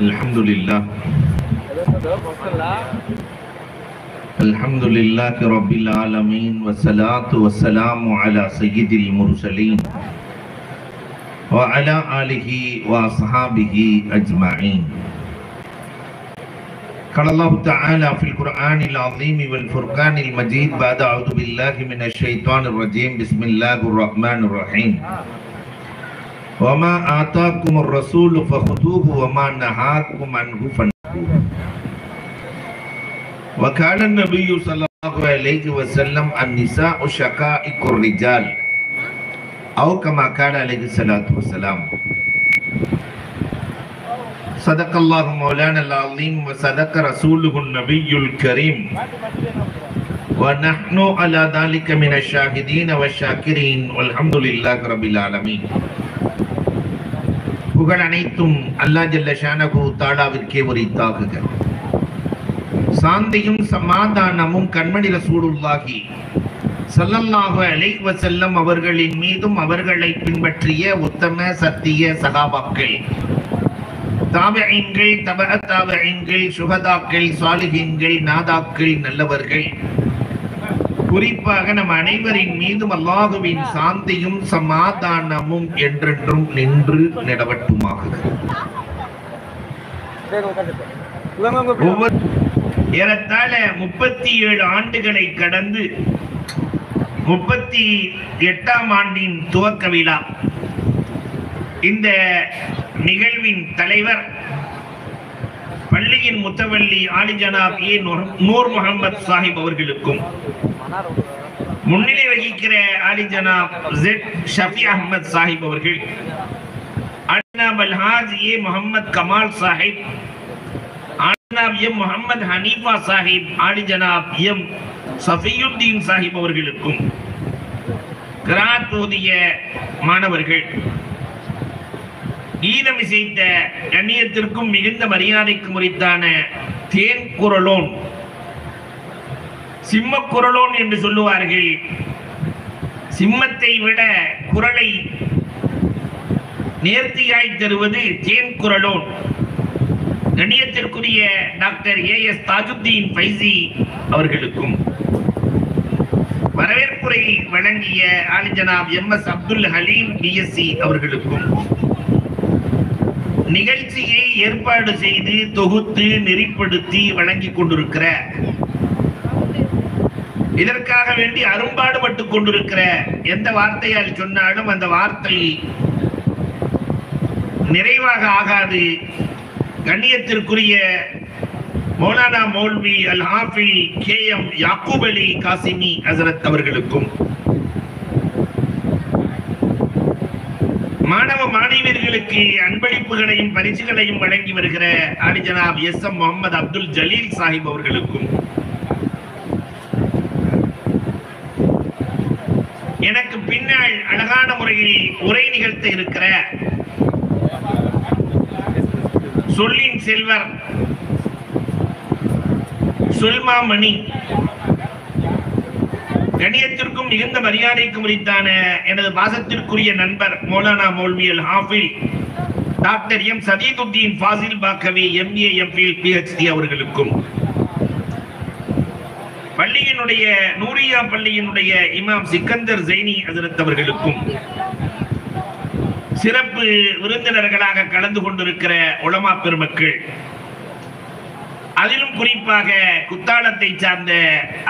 Alhamdulillah. Alhamdulillahi Rabbil Alameen. Wassalatu wassalamu ala sayyidil mursaleen wa ala alihi wa ashabihi ajma'in. Qala Allah Ta'ala fil Qur'anil Azim wal Furqanil Majid ba'da a'udhu billahi minash shaitanir rajim. Bismillahir Rahmanir Rahim. Wa ma ataakumur rasulu fakhuduhu wa ma nahakum anhu fantahu. Wa kana an-nabiyyu sallallahu alayhi wa sallam an-nisa'u shaqa'iqur rijal aw kama kana alayhi salatu wassalam. Sadaqallahu maulana al-azim wa sadaqa rasuluhu an-nabiyyul karim wa nahnu ala dhalika minash shahidin wash-shakirin walhamdulillahi rabbil alamin. புகழ் அனைத்தும் அல்லாஹ் ஜல்ல ஷானஹு தஆலாவிற்கே உரித்தாகுக. சாந்தியும் சமாதானமும் கண்மணி ரசூலுல்லாஹி ஸல்லல்லாஹு அலைஹி வஸல்லம் அவர்களின் மீதும் அவர்களை பின்பற்றிய உத்தம சத்திய சஹாபாக்கள், தாபிஈன்கள், தபஅ தாபிஈன்கள், சுஹதாக்கள், சாலிஹீன்கள், நாதாக்கள், நல்லவர்கள், குறிப்பாக நம் அனைவரின் மீதும் அல்லாஹுவின் சாந்தியும் சமாதானமும் என்றென்றும் நின்று நிலவட்டுமாக. ஏறத்தாழ 37 ஆண்டுகளை கடந்து 38ஆம் ஆண்டின் துவக்க விழா. இந்த நிகழ்வின் தலைவர் பள்ளியின் முத்தவல்லி ஆலி ஜனாப் ஏ நூர் முகமது சாஹிப் அவர்களுக்கும், முன்னிலை வகிக்கிற ஆலி ஜனாப் ஜெட் ஷஃபி அஹ்மத் சாஹிப் அவர்கள், ஜனாப் அல்ஹாஜ் ஏ முகமது கமால் சாஹிப், ஜனாப் எம் முகமது ஹனீஃபா சாஹிப், ஆலி ஜனாப் எம் சஃபியுத்தீன் சாஹிப் அவர்களுக்கும், கிராத் ஓதிய மாணவர்கள், கீதம் இசைத்த கண்ணியத்திற்கும் மிகுந்த மரியாதைக்கும் உரித்தான தேன் குரலோன், சிம்ம குரலோன் என்று சொல்லுவார்கள். சிம்மத்தை விட குரலை நேர்த்தியாய் தருவது தேன் குரலோன். கண்ணியத்திற்குரிய டாக்டர் ஏஎஸ் தாஜுத்தீன் ஃபைசி அவர்களுக்கும், வரவேற்புரை வழங்கிய ஆலி ஜனாப் எம்எஸ் அப்துல் ஹலீம் பிஎஸ்சி அவர்களுக்கும், நிகழ்ச்சியை ஏற்பாடு செய்து தொகுத்து நெறிப்படுத்தி வழங்கிக் கொண்டிருக்கிற, இதற்காக வேண்டி அரும்பாடுபட்டுக் கொண்டிருக்கிற, எந்த வார்த்தையால் சொன்னாலும் அந்த வார்த்தை நிறைவாக ஆகாது, கண்ணியத்திற்குரிய மௌலானா மௌல்வி அல் ஹாஃபில் கேஎம் யாக்கூப் அலி காசிமி ஹசரத் அவர்களுக்கும், மாணவ மாணவியர்களுக்கு அன்பளிப்புகளையும் பரிசுகளையும் வழங்கி வருகிற ஆலி ஜனாப் எஸ் எம் முகமது அப்துல் ஜலீல் சாஹிப் அவர்களுக்கும், எனக்கு பின்னால் அழகான முறையில் உரை நிகழ்த்த இருக்கிற சொல்லின் செல்வர் சொல்மாமணி, கண்ணியத்திற்கும் மிகுந்த மரியாதைக்கும் உரித்தான எனது பாசத்திற்குரிய நண்பர் Maulana Moulvi Al Hafil doctor M Sadeeduddin Fazil Baqavi MA MPhil PhD அவர்களுக்கும், பள்ளியினுடைய நூரியா பள்ளியினுடைய இமாம் சிக்கந்தர் ஜெய்னி ஹஜரத் அவர்களுக்கும், சிறப்பு விருந்தினர்களாக கலந்து கொண்டிருக்கிற உலமா பெருமக்கள், அதிலும் குறிப்பாக குத்தாலத்தை சார்ந்த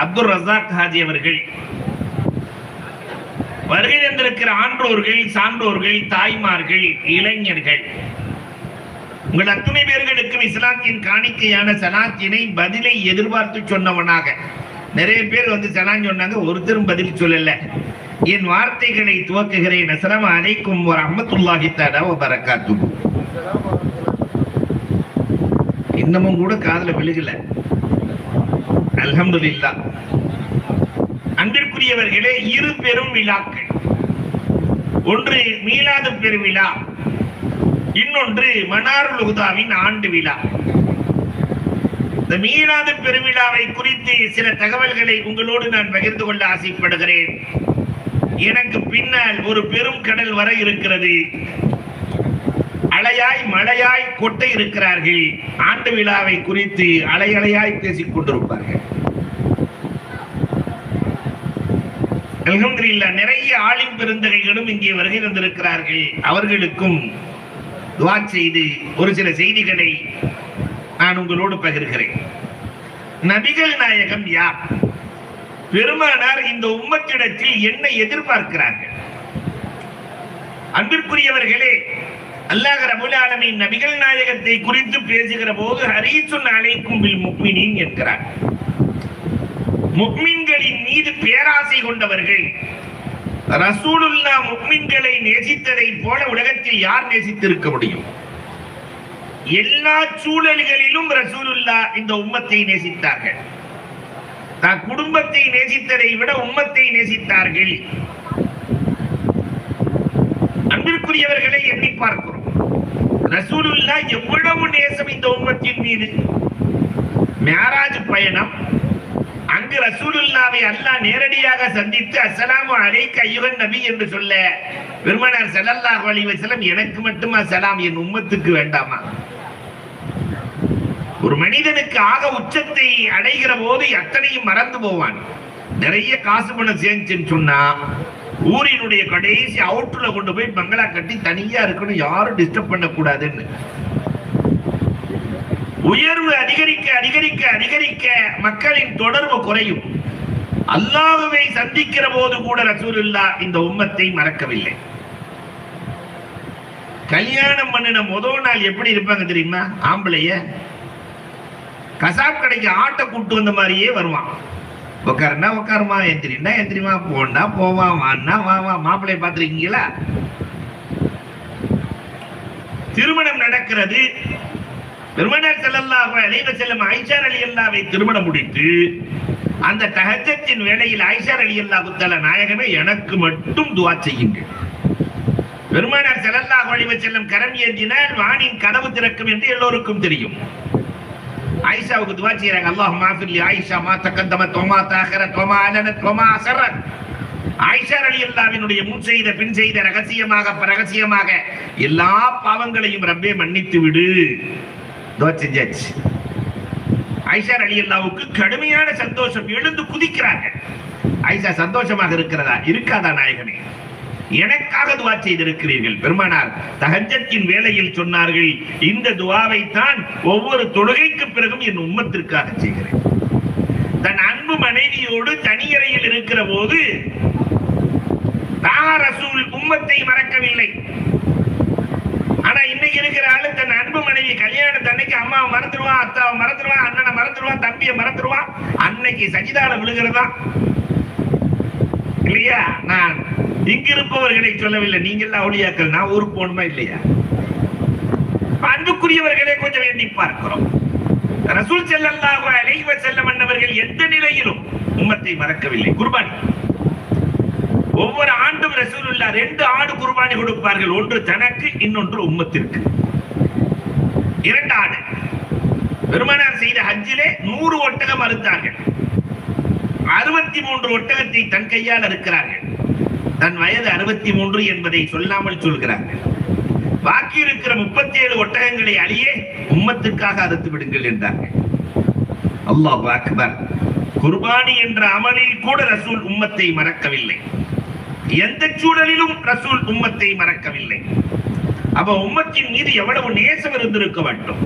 அப்துல் ரஸாக் ஹாஜி அவர்கள், வருகை தந்திருக்கிற ஆன்றோர்கள், சான்றோர்கள், தாய்மார்கள், இளைஞர்கள், உங்கள் அத்துணை பேர்களுக்கும் இஸ்லாத்தின் காணிக்கையான சலாத்தினை பதிலை எதிர்பார்த்து சொன்னவனாக, நிறைய பேர் வந்து சலான் சொன்னாங்க, ஒருத்தரும் பதில் சொல்லல. என் வார்த்தைகளை துவக்குகிறேன். அஸ்ஸலாமு அலைக்கும் வரஹ்மத்துல்லாஹி தஆலா வ பரக்காத்துஹு. இன்னமும் கூட காதுல விழுகல. அல்ஹம்துலில்லாஹ். அன்பிற்குரியவர்களே, இரு பெரும் விழாக்கள். ஒன்று மீலாது பெருவிழா, இன்னொன்று மனாருல் ஹுதாவின் ஆண்டு விழா. இந்த மீலாது பெருவிழாவை குறித்து சில தகவல்களை உங்களோடு நான் பகிர்ந்து கொள்ள ஆசைப்படுகிறேன். எனக்கு பின்னால் ஒரு பெரும் கடல் வர இருக்கிறது. அலையாய் மழையாய் கொட்டை இருக்கிறார்கள். ஆண்டு விழாவை குறித்து அலையலையாய் பேசிக் கொண்டிருப்பார்கள். அல்ஹம்துலில்லாஹ், நிறைய ஆலிம் பெருந்தகைகளும் இங்கே வருகை தந்திருக்கிறார்கள். அவர்களுக்கும் துஆ செய்து ஒரு சில செய்திகளை நான் உங்களோடு பகிர்கிறேன். நபிகள் நாயகம் யார்? பெருமானார் இந்த உம்மத்திடத்தில் என்ன எதிர்பார்க்கிறார்கள்? அன்பிற்குரியவர்களே, அல்லாஹ் ரப்பல் ஆலமீன் நபிகள் நாயகத்தை குறித்து பேசுகிற போது ஹரீசுன் அலைக்கும் பில் முஃமினீன் என்கிறார். முஃமின்களின் மீது பேராசை கொண்டவர்கள். ரசூலுல்லாஹ் முஃமின்களை நேசித்ததை போல உலகத்தில் யார் நேசித்திருக்க முடியும்? எல்லா சூழல்களிலும் ரசூலுல்லாஹ் இந்த உம்மத்தை நேசித்தார்கள். தன் குடும்பத்தை நேசித்ததை விட உம்மத்தை நேசித்தார்கள். அன்பிற்குரியவர்களை எண்ணி பார்க்கிறோம். ரசூலுல்லாஹ் எவ்வளவு நேசம் இந்த உம்மத்தின் மீது. மிஅராஜ் பயணம், அங்கு ரசூலுல்லாஹ்வை அல்லாஹ் நேரடியாக சந்தித்து அஸ்ஸலாமு அலைக்க அய்யுஹன் நபி என்று சொல்ல பெருமானார் ஸல்லல்லாஹு அலைஹி வஸல்லம், எனக்கு மட்டுமா சலாம், என் உம்மத்துக்கு வேண்டாமா? ஒரு மனிதனுக்கு ஆக உச்சத்தை அடைகிற போது அத்தனையும் மறந்து போவான். நிறைய காசு பணம் சேர்ந்துன்னு சொன்னா ஊரினுடைய கடைசி அவுட்ல கொண்டு போய் பங்களா கட்டி தனியா இருக்கணும், யாரும் டிஸ்டர்ப் பண்ண கூடாதுன்னு. உயர்வு அதிகரிக்க அதிகரிக்க அதிகரிக்க மக்களின் தொடர்பு குறையும். அல்லாஹ்வை சந்திக்கிற போது கூட ரசூலுல்லாஹ் இந்த உம்மத்தை மறக்கவில்லை. கல்யாணம் பண்ணின முதல் நாள் எப்படி இருப்பாங்க தெரியுமா? ஆம்பளைய கசாப் கடைக்கு ஆட்டை கூட்டு வந்த மாதிரியே வருவான். உட்காருனா உட்காருமா, எந்திரினா எந்திரிமா, போனா போவான், வான்னா வா. மாப்பிள்ளைய பார்த்திருக்கீங்களா? திருமணம் நடக்கிறது. பெருமானார் ஸல்லல்லாஹு அலைஹி வஸல்லம் ஆயிஷா ரலியல்லாஹு திருமணம் முடித்து அந்த தஹஜ்ஜத்தின் வேளையில் ஆயிஷா ரலியல்லாஹு தஆலா, நாயகமே எனக்கு மட்டும் துஆ செய்யுங்கள். பெருமானார் ஸல்லல்லாஹு அலைஹி வஸல்லம் கரம் ஏந்தினால் வானின் கதவு திறக்கும் என்று எல்லோருக்கும் தெரியும். ஆயிஷாவுக்கு துஆ செய்றாங்க. அல்லாஹும்ம ஆஃபிர் லி ஆயிஷா மா தகத்தமத் வ மா தஅக்கரத் வ மா அலனத் வ மா அஸரத். ஆயிஷா ரலியல்லாஹுவினுடைய முன் செய்த பின் செய்த ரகசியமாக பரகசியமாக எல்லா பாவங்களையும் ரப்பே மன்னித்து விடு. துஆ செஞ்சாச்சு. ஆயிஷா ரலியல்லாஹுவுக்கு கடுமையான சந்தோஷம், எழுந்து குதிக்கிறார்கள். ஆயிஷா சந்தோஷமாக இருக்கிறதா? இருக்காதா நாயகனே? எனக்காக துஆ செய்திருக்கிறீர்கள். பெருமானார் தஹஜ்ஜத்தின் வேளையில் சொன்னார்கள், இந்த துஆவை தான் ஒவ்வொரு தொழுகைக்கு பிறகும் என் உம்மத்திற்காக செய்கிறேன். தன் அன்பு மனைவியோடு தனியறையில் இருக்கிற போது ரசூல் உம்மத்தை மறக்கவில்லை. ஆனா இன்னைக்கு இருக்கிற ஆளு தன் அன்பு மனைவி கல்யாணத்தன்னைக்கு அம்மாவை மறந்துடுவான், அத்தாவை மறந்துடுவான், அண்ணனை மறந்துடுவான், தம்பியை மறந்துடுவான். அன்னைக்கு சஜிதால விழுகிறதா இல்லையா? நான் இங்கிருப்பவர்களை சொல்லவில்லை, நீங்கள் அவுலியாக்கள், நான் ஊருக்கு போகணுமா இல்லையா? அன்புக்குரியவர்களை கொஞ்சம் எண்ணி பார்க்கிறோம். ரசூல் ஸல்லல்லாஹு அலைஹி வஸல்லம் அன்னவர்கள் எந்த நிலையிலும் உம்மத்தை மறக்கவில்லை. குர்பானி ஒவ்வொரு ஆண்டும் ரசூலுல்லாஹ் 2 ஆடு குர்பானி கொடுப்பார்கள். ஒன்று தனக்கு, இன்னொன்று உம்மத்திற்கு. 2 ஆடு. பெருமானார் செய்த ஹஜ்ஜிலே 100 ஒட்டகம் அறுத்தார்கள். 63 ஒட்டகத்தை தன் கையால் அறுக்கிறார்கள். தன் வயது 63 என்பதை சொல்லாமல் சொல்கிறார்கள். பாக்கி இருக்கிற 37 ஒட்டகங்களை அழியே உம்மத்துக்காக அறுத்து விடுங்கள் என்றார்கள். அல்லாஹ் அக்பர். குர்பானி என்ற அமலில் கூட ரசூல் உம்மத்தை மறக்கவில்லை. எந்த சூழலிலும் ரசூல் உம்மத்தை மறக்கவில்லை. அப்ப உம்மத்தின் மீது எவ்வளவு நேசம் இருந்திருக்க வேண்டும்.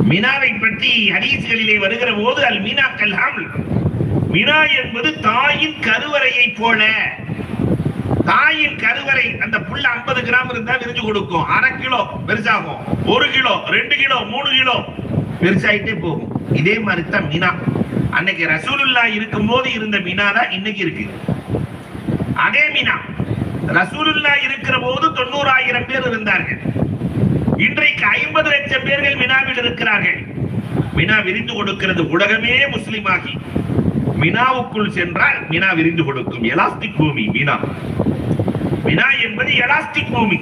மினாவை பற்றி ஹதீஸ்களிலே வருகிற போது அல் மீனா கல் ஹம்ல், மினா என்பது தாயின் கருவறையை போல. தாயின் கருவறை, அந்த புள்ள 50 கிராம் இருந்தா விரிஞ்சு கொடுக்கும். 1/2 கிலோ பெருசாகும், 1 கிலோ, 2 கிலோ, 3 கிலோ பெருசாயிட்டே போகும். இதே மாதிரி தான் மினா. அன்னைக்கு ரசூலுல்லாஹ் இருக்கும் போது இருந்த மினா தான் இன்னைக்கு இருக்கு. அதே மினா ரசூலுல்லாஹ் இருக்கிற போது 90,000 பேர் இருந்தார்கள். இன்றைக்கு 50 லட்சம் பேர்கள் மினாவில் இருக்கிறார்கள். மினா விரிந்து கொடுக்கிறது. உலகமே முஸ்லிமாகி மினாவுக்குள் சென்றால் மினா விரிந்து கொடுக்கும். எலாஸ்டிக் பூமி மினா. மினா என்பது எலாஸ்டிக் பூமி.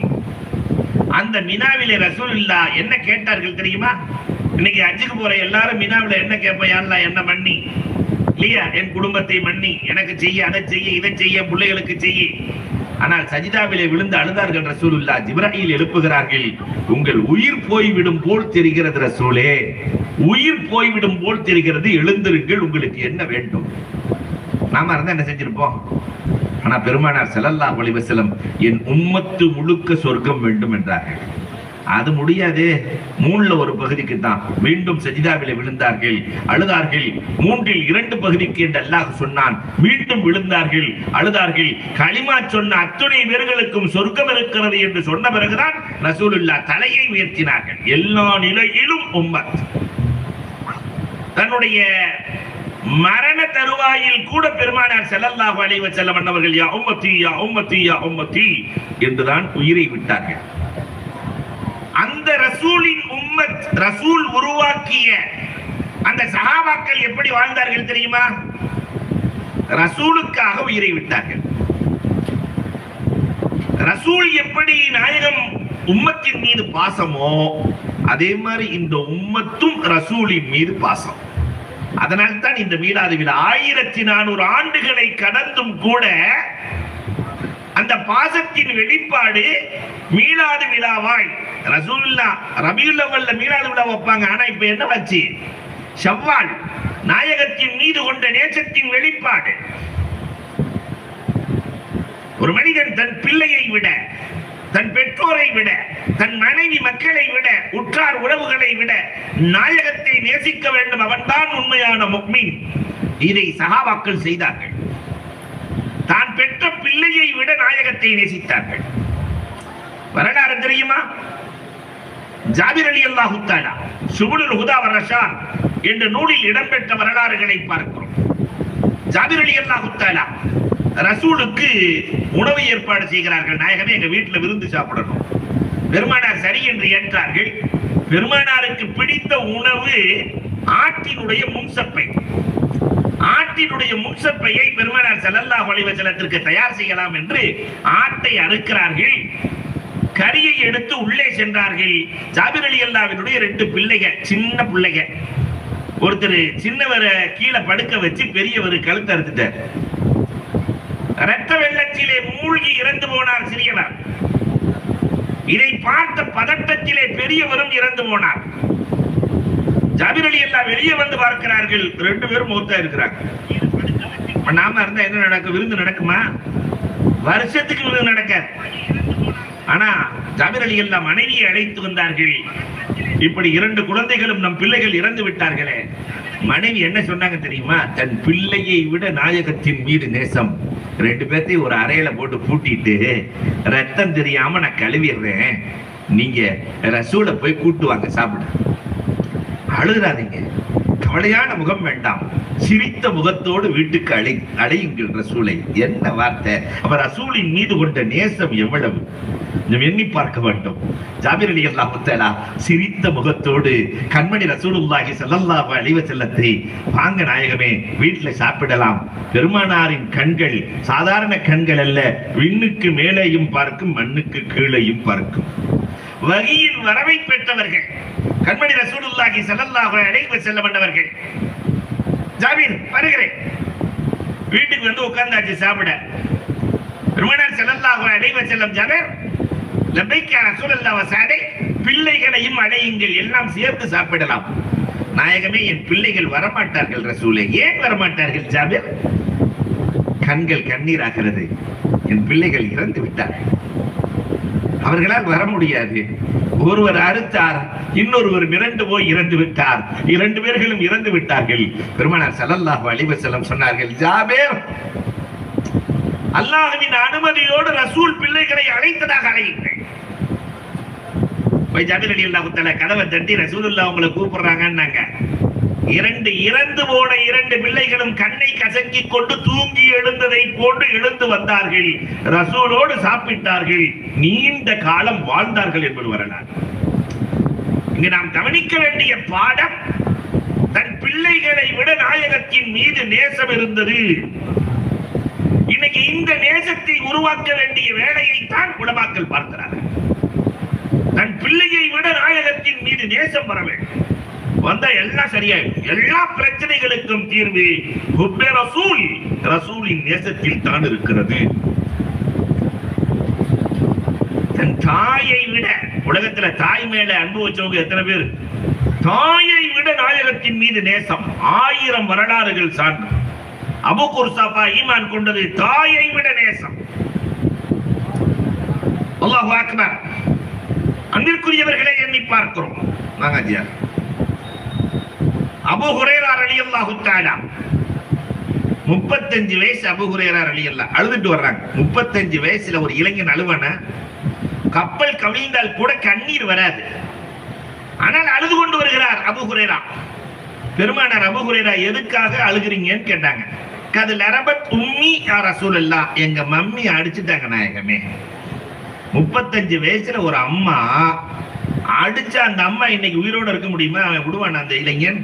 அந்த மினாவிலே ரசூலுல்லாஹ் என்ன கேட்டார்கள் தெரியுமா? இன்னைக்கு ஹஜ்ஜுக்கு போற எல்லாரும் மினாவில என்ன கேட்போம்? யா அல்லாஹ் என்ன மன்னி இல்லையா, என் குடும்பத்தை மன்னி, எனக்கு செய்ய, அதை செய்ய, இதை செய்ய, பிள்ளைகளுக்கு செய்ய. ஆனால் சஜிதாவிலே விழுந்து அழுதார்கள் ரசூலுல்லாஹ். ஜிப்ராயில் எழுப்புகிறார்கள், உங்கள் உயிர் போய்விடும் போல் தெரிகிறது ரசூலே, உயிர் போய்விடும் போல் தெரிகிறது, எழுந்திருங்கள், உங்களுக்கு என்ன வேண்டும்? நாம இருந்தா என்ன செஞ்சிருப்போம்? ஆனா பெருமானார் ஸல்லல்லாஹு அலைஹி வஸல்லம் என் உம்மத்து முழுக்க சொர்க்கம் வேண்டும் என்றார்கள். அது முடியாது. மூணுல ஒரு பகுதிக்கு தான். மீண்டும் சஜிதாவிலே விழுந்தார்கள், அழுதார்கள். மூன்றில் 2 பகுதிக்கு என்று அல்லாஹ் சொன்னான். மீண்டும் விழுந்தார்கள், அழுதார்கள். களிமா சொன்ன அத்துணை பேர்களுக்கும் சொர்க்கம் இருக்கிறது என்று சொன்ன பிறகுதான் ரசூலுல்லாஹ் தலையை உயர்த்தினார்கள். எல்லா நிலையிலும் உம்மத் தன்னுடைய மரண தருவாயில் கூட பெருமானார் ஸல்லல்லாஹு அலைஹி வஸல்லம் அவர்கள் யா உம்மத்தி யா உம்மத்தி யா உம்மத்தி என்றுதான் உயிரை விட்டார்கள். அந்த ரசூலின் உம்மத், ரசூல் உருவாக்கிய அந்த சஹாபாக்கள் எப்படி வாழ்ந்தார்கள் தெரியுமா? ரசூலுக்காக உயிரை விட்டார்கள். ரசூல் எப்படி நாயகம் உம்மத்தின் மீது பாசமோ அதே மாதிரி இந்த உம்மத்தும் ரசூலின் மீது பாசம். அதனால் தான் இந்த மீலாது விழா 1400 ஆண்டுகளை கடந்தும் கூட அந்த பாசத்தின் வெளிப்பாடு மீலாது விழாவாய். ரசூலுல்லாஹ் ரபியுல் அவ்வல்ல மீலாது விழா வைப்பாங்க. ஆனா இப்ப என்ன வச்சு? ஷவ்வால், நாயகத்தின் மீது கொண்ட நேசத்தின் வெளிப்பாடு. ஒரு மனிதன் தன் பிள்ளையை விட, தன் பெற்றோரை விட, தன் மனைவி மக்களை விட, உற்றார் உறவுகளை விட நாயகத்தை நேசிக்க வேண்டும். அவன்தான் உண்மையான முஃமின். இதை சஹாபாக்கள் செய்தார்கள். தான் பெற்ற பிள்ளையை விட நாயகத்தை நேசித்தார்கள். வரலாறு தெரியுமா? ஜாபிர் ரலியல்லாஹு தஆலா சுபுலுல் ஹுதா வ ரஷாத் என்ற நூலில் இடம்பெற்ற வரலாறுகளை பார்க்கிறோம். ஜாபிர் ரலியல்லாஹு தஆலா ரசூலுக்கு உணவு ஏற்பாடு செய்கிறார்கள். நாயகமே எங்க வீட்டில் விருந்து சாப்பிடணும். பெருமானார் சரி என்று ஏற்றார்கள். பெருமானாருக்கு பிடித்த உணவு ஆட்டினுடைய முன்சப்பை. ஆட்டினுடைய முன்சப்பையை பெருமானார் ஸல்லல்லாஹு அலைஹி வஸல்லத்திற்கு தயார் செய்யலாம் என்று ஆட்டை அறுக்கிறார்கள். கரியை எடுத்து உள்ளே சென்றார்கள். ஜாபிர் ரலியல்லாஹுவினுடைய 2 பிள்ளைகள், சின்ன பிள்ளைகள். ஒருத்தர் சின்னவரை கீழே படுக்க வச்சு பெரியவர் கழுத்தை அறுத்துட்டார். இரத்த வெள்ளத்திலே மூழ்கி இறந்து போனார் சிறியவர். இதை பார்த்த பதட்டத்திலே பெரியவரும் இறந்து போனார். ஜாபிர் ரலியல்லாஹு வெளியே வந்து பார்க்கிறார்கள். 2 பேரும் மௌத்தா இருக்கிறாங்க. நாம இருந்தா என்ன நடக்கும்? விருந்து நடக்குமா? வருஷத்துக்கு விருந்து நடக்காது. ஆனா ஜாபிர் ரலியல்லாஹு மனைவியை அழைத்து வந்தார்கள். இப்படி 2 குழந்தைகளும் நம் பிள்ளைகள் இறந்து விட்டார்களே. மனைவி என்ன சொன்னாங்க தெரியுமா? தன் பிள்ளையை விட நாயகத்தின் மீது நேசம். 2 பேர்த்தையும் ஒரு அறையில போட்டு பூட்டிட்டு ரத்தம் தெரியாம நான் கழுவிடுறேன், நீங்க ரசூலை போய் கூட்டு வாங்க சாப்பிட. அழுகிறாதீங்க, கவலையான முகம் வேண்டாம், சிரித்த முகத்தோடு வீட்டுக்கு அழையுங்கள் ரசூலை. என்ன வார்த்தை! அவர் ரசூலின் மீது கொண்ட நேசம் எவ்வளவு எண்ணி பார்க்க வேண்டும். ஜாபிர் ரலியல்லாஹு தஆலா சிரித்த முகத்தோடு கண்மணி ரசூலுல்லாஹி ஸல்லல்லாஹு அலைஹி வஸல்லத்தை வாங்க நாயகமே, வீட்டுல சாப்பிடலாம். பெருமானாரின் கண்கள் சாதாரண கண்கள் அல்ல, விண்ணுக்கு மேலேயும் பார்க்கும், மண்ணுக்கு கீழேயும் பார்க்கும். வகியின் வரவை பெற்றவர்கள் கண்மணி ரசூலுல்லாஹி ஸல்லல்லாஹு அலைஹி வஸல்லம் அவர்கள். ஜாபிர் வருகிறேன். வீட்டுக்கு வந்து உட்கார்ந்தாச்சு சாப்பிட. பெருமானார் ஸல்லல்லாஹு அலைஹி வஸல்லம், ஜாபிர் லபைக் யா ரசூலல்லாஹ் வஸஅலை, பிள்ளைகளையும் அழையுங்கள், எல்லாம் சேர்த்து சாப்பிடலாம். நாயகமே, என் பிள்ளைகள் வரமாட்டார்கள் ரசூலே. ஏன் வரமாட்டார்கள் ஜாபிர்? கண்கள் கண்ணீராகிறது. என் பிள்ளைகள் இறந்து விட்டார்கள், அவர்களால் வர முடியாது. ஒருவர் அறுத்தார், இன்னொருவர் மிரண்டு போய் இறந்து விட்டார். 2 பேர்களும் இறந்து விட்டார்கள். பெருமானார் ஸல்லல்லாஹு அலைஹி வஸல்லம் சொன்னார்கள், ஜாபிர், அல்லாஹ்வின் அனுமதியோடு ரசூல் பிள்ளைகளை அழைத்ததாக அழையுங்கள். போய் ஜாபிர் ரலியல்லாஹு தஆலா கதவை தட்டி, ரசூலுல்லாஹ் உங்களை கூப்பிடுறாங்கன்னாங்க. 2 இறந்து போன 2 பிள்ளைகளும் கண்ணை கசக்கிக் கொண்டு தூங்கி எழுந்ததை போன்று எழுந்து வந்தார்கள். ரசூலோடு சாப்பிட்டார்கள், நீண்ட காலம் வாழ்ந்தார்கள் என்பது வரலாறு. இங்கு நாம் கவனிக்க வேண்டிய பாடம், தன் பிள்ளைகளை விட நாயகத்தின் மீது நேசம் இருந்தது. இன்னைக்கு இந்த நேசத்தை உருவாக்க வேண்டிய வேலையை தான் உலமாக்கள் பார்க்கிறார்கள். தன் பிள்ளையை விட நாயகத்தின் மீது நேசம் வர வேண்டும். வந்தா எல்லாம் சரியாயிடும். எல்லா பிரச்சனைகளுக்கும் தீர்வு ஹுப்பே ரசூல், ரசூலின் நேசத்தில் தான் இருக்கிறது. தன் தாயை விட, உலகத்துல தாய் மேல அன்பு வச்சவங்க எத்தனை பேர்? தாயை விட நாயகத்தின் மீது நேசம் 1000 வரலாறுகள் சார்ந்து. அபு குர்சாபா ஈமான் கொண்டது தாயை விட நேசம். அல்லாஹு அக்பர். அன்பிற்குரியவர்களை எண்ணி பார்க்கிறோம். நாங்க ஐயா அபூ ஹுரைரா ரலியல்லாஹு தஆலா 35 வயசு அபூ ஹுரைரா ரலியல்லாஹு அழுதுட்டு வர்றாங்க. 35 வயசுல ஒரு இளைஞன் அழுவன, கப்பல் கவிழ்ந்தால் கூட கண்ணீர் வராது. ஆனால் அழுது கொண்டு வருகிறார் அபூ ஹுரைரா. பெருமானார் அபூ ஹுரைரா எதுக்காக அழுகிறீங்கன்னு கேட்டாங்க. கது லரபத் உம்மி யா ரசூலல்லாஹ், எங்க மம்மி அடிச்சுட்டாங்க நாயகமே. 35 வயசுல ஒரு அம்மா அடிச்சா அந்த அம்மா இன்னைக்கு உயிரோட இருக்க முடியுமா? அவன் விடுவான் அந்த இளைஞன்?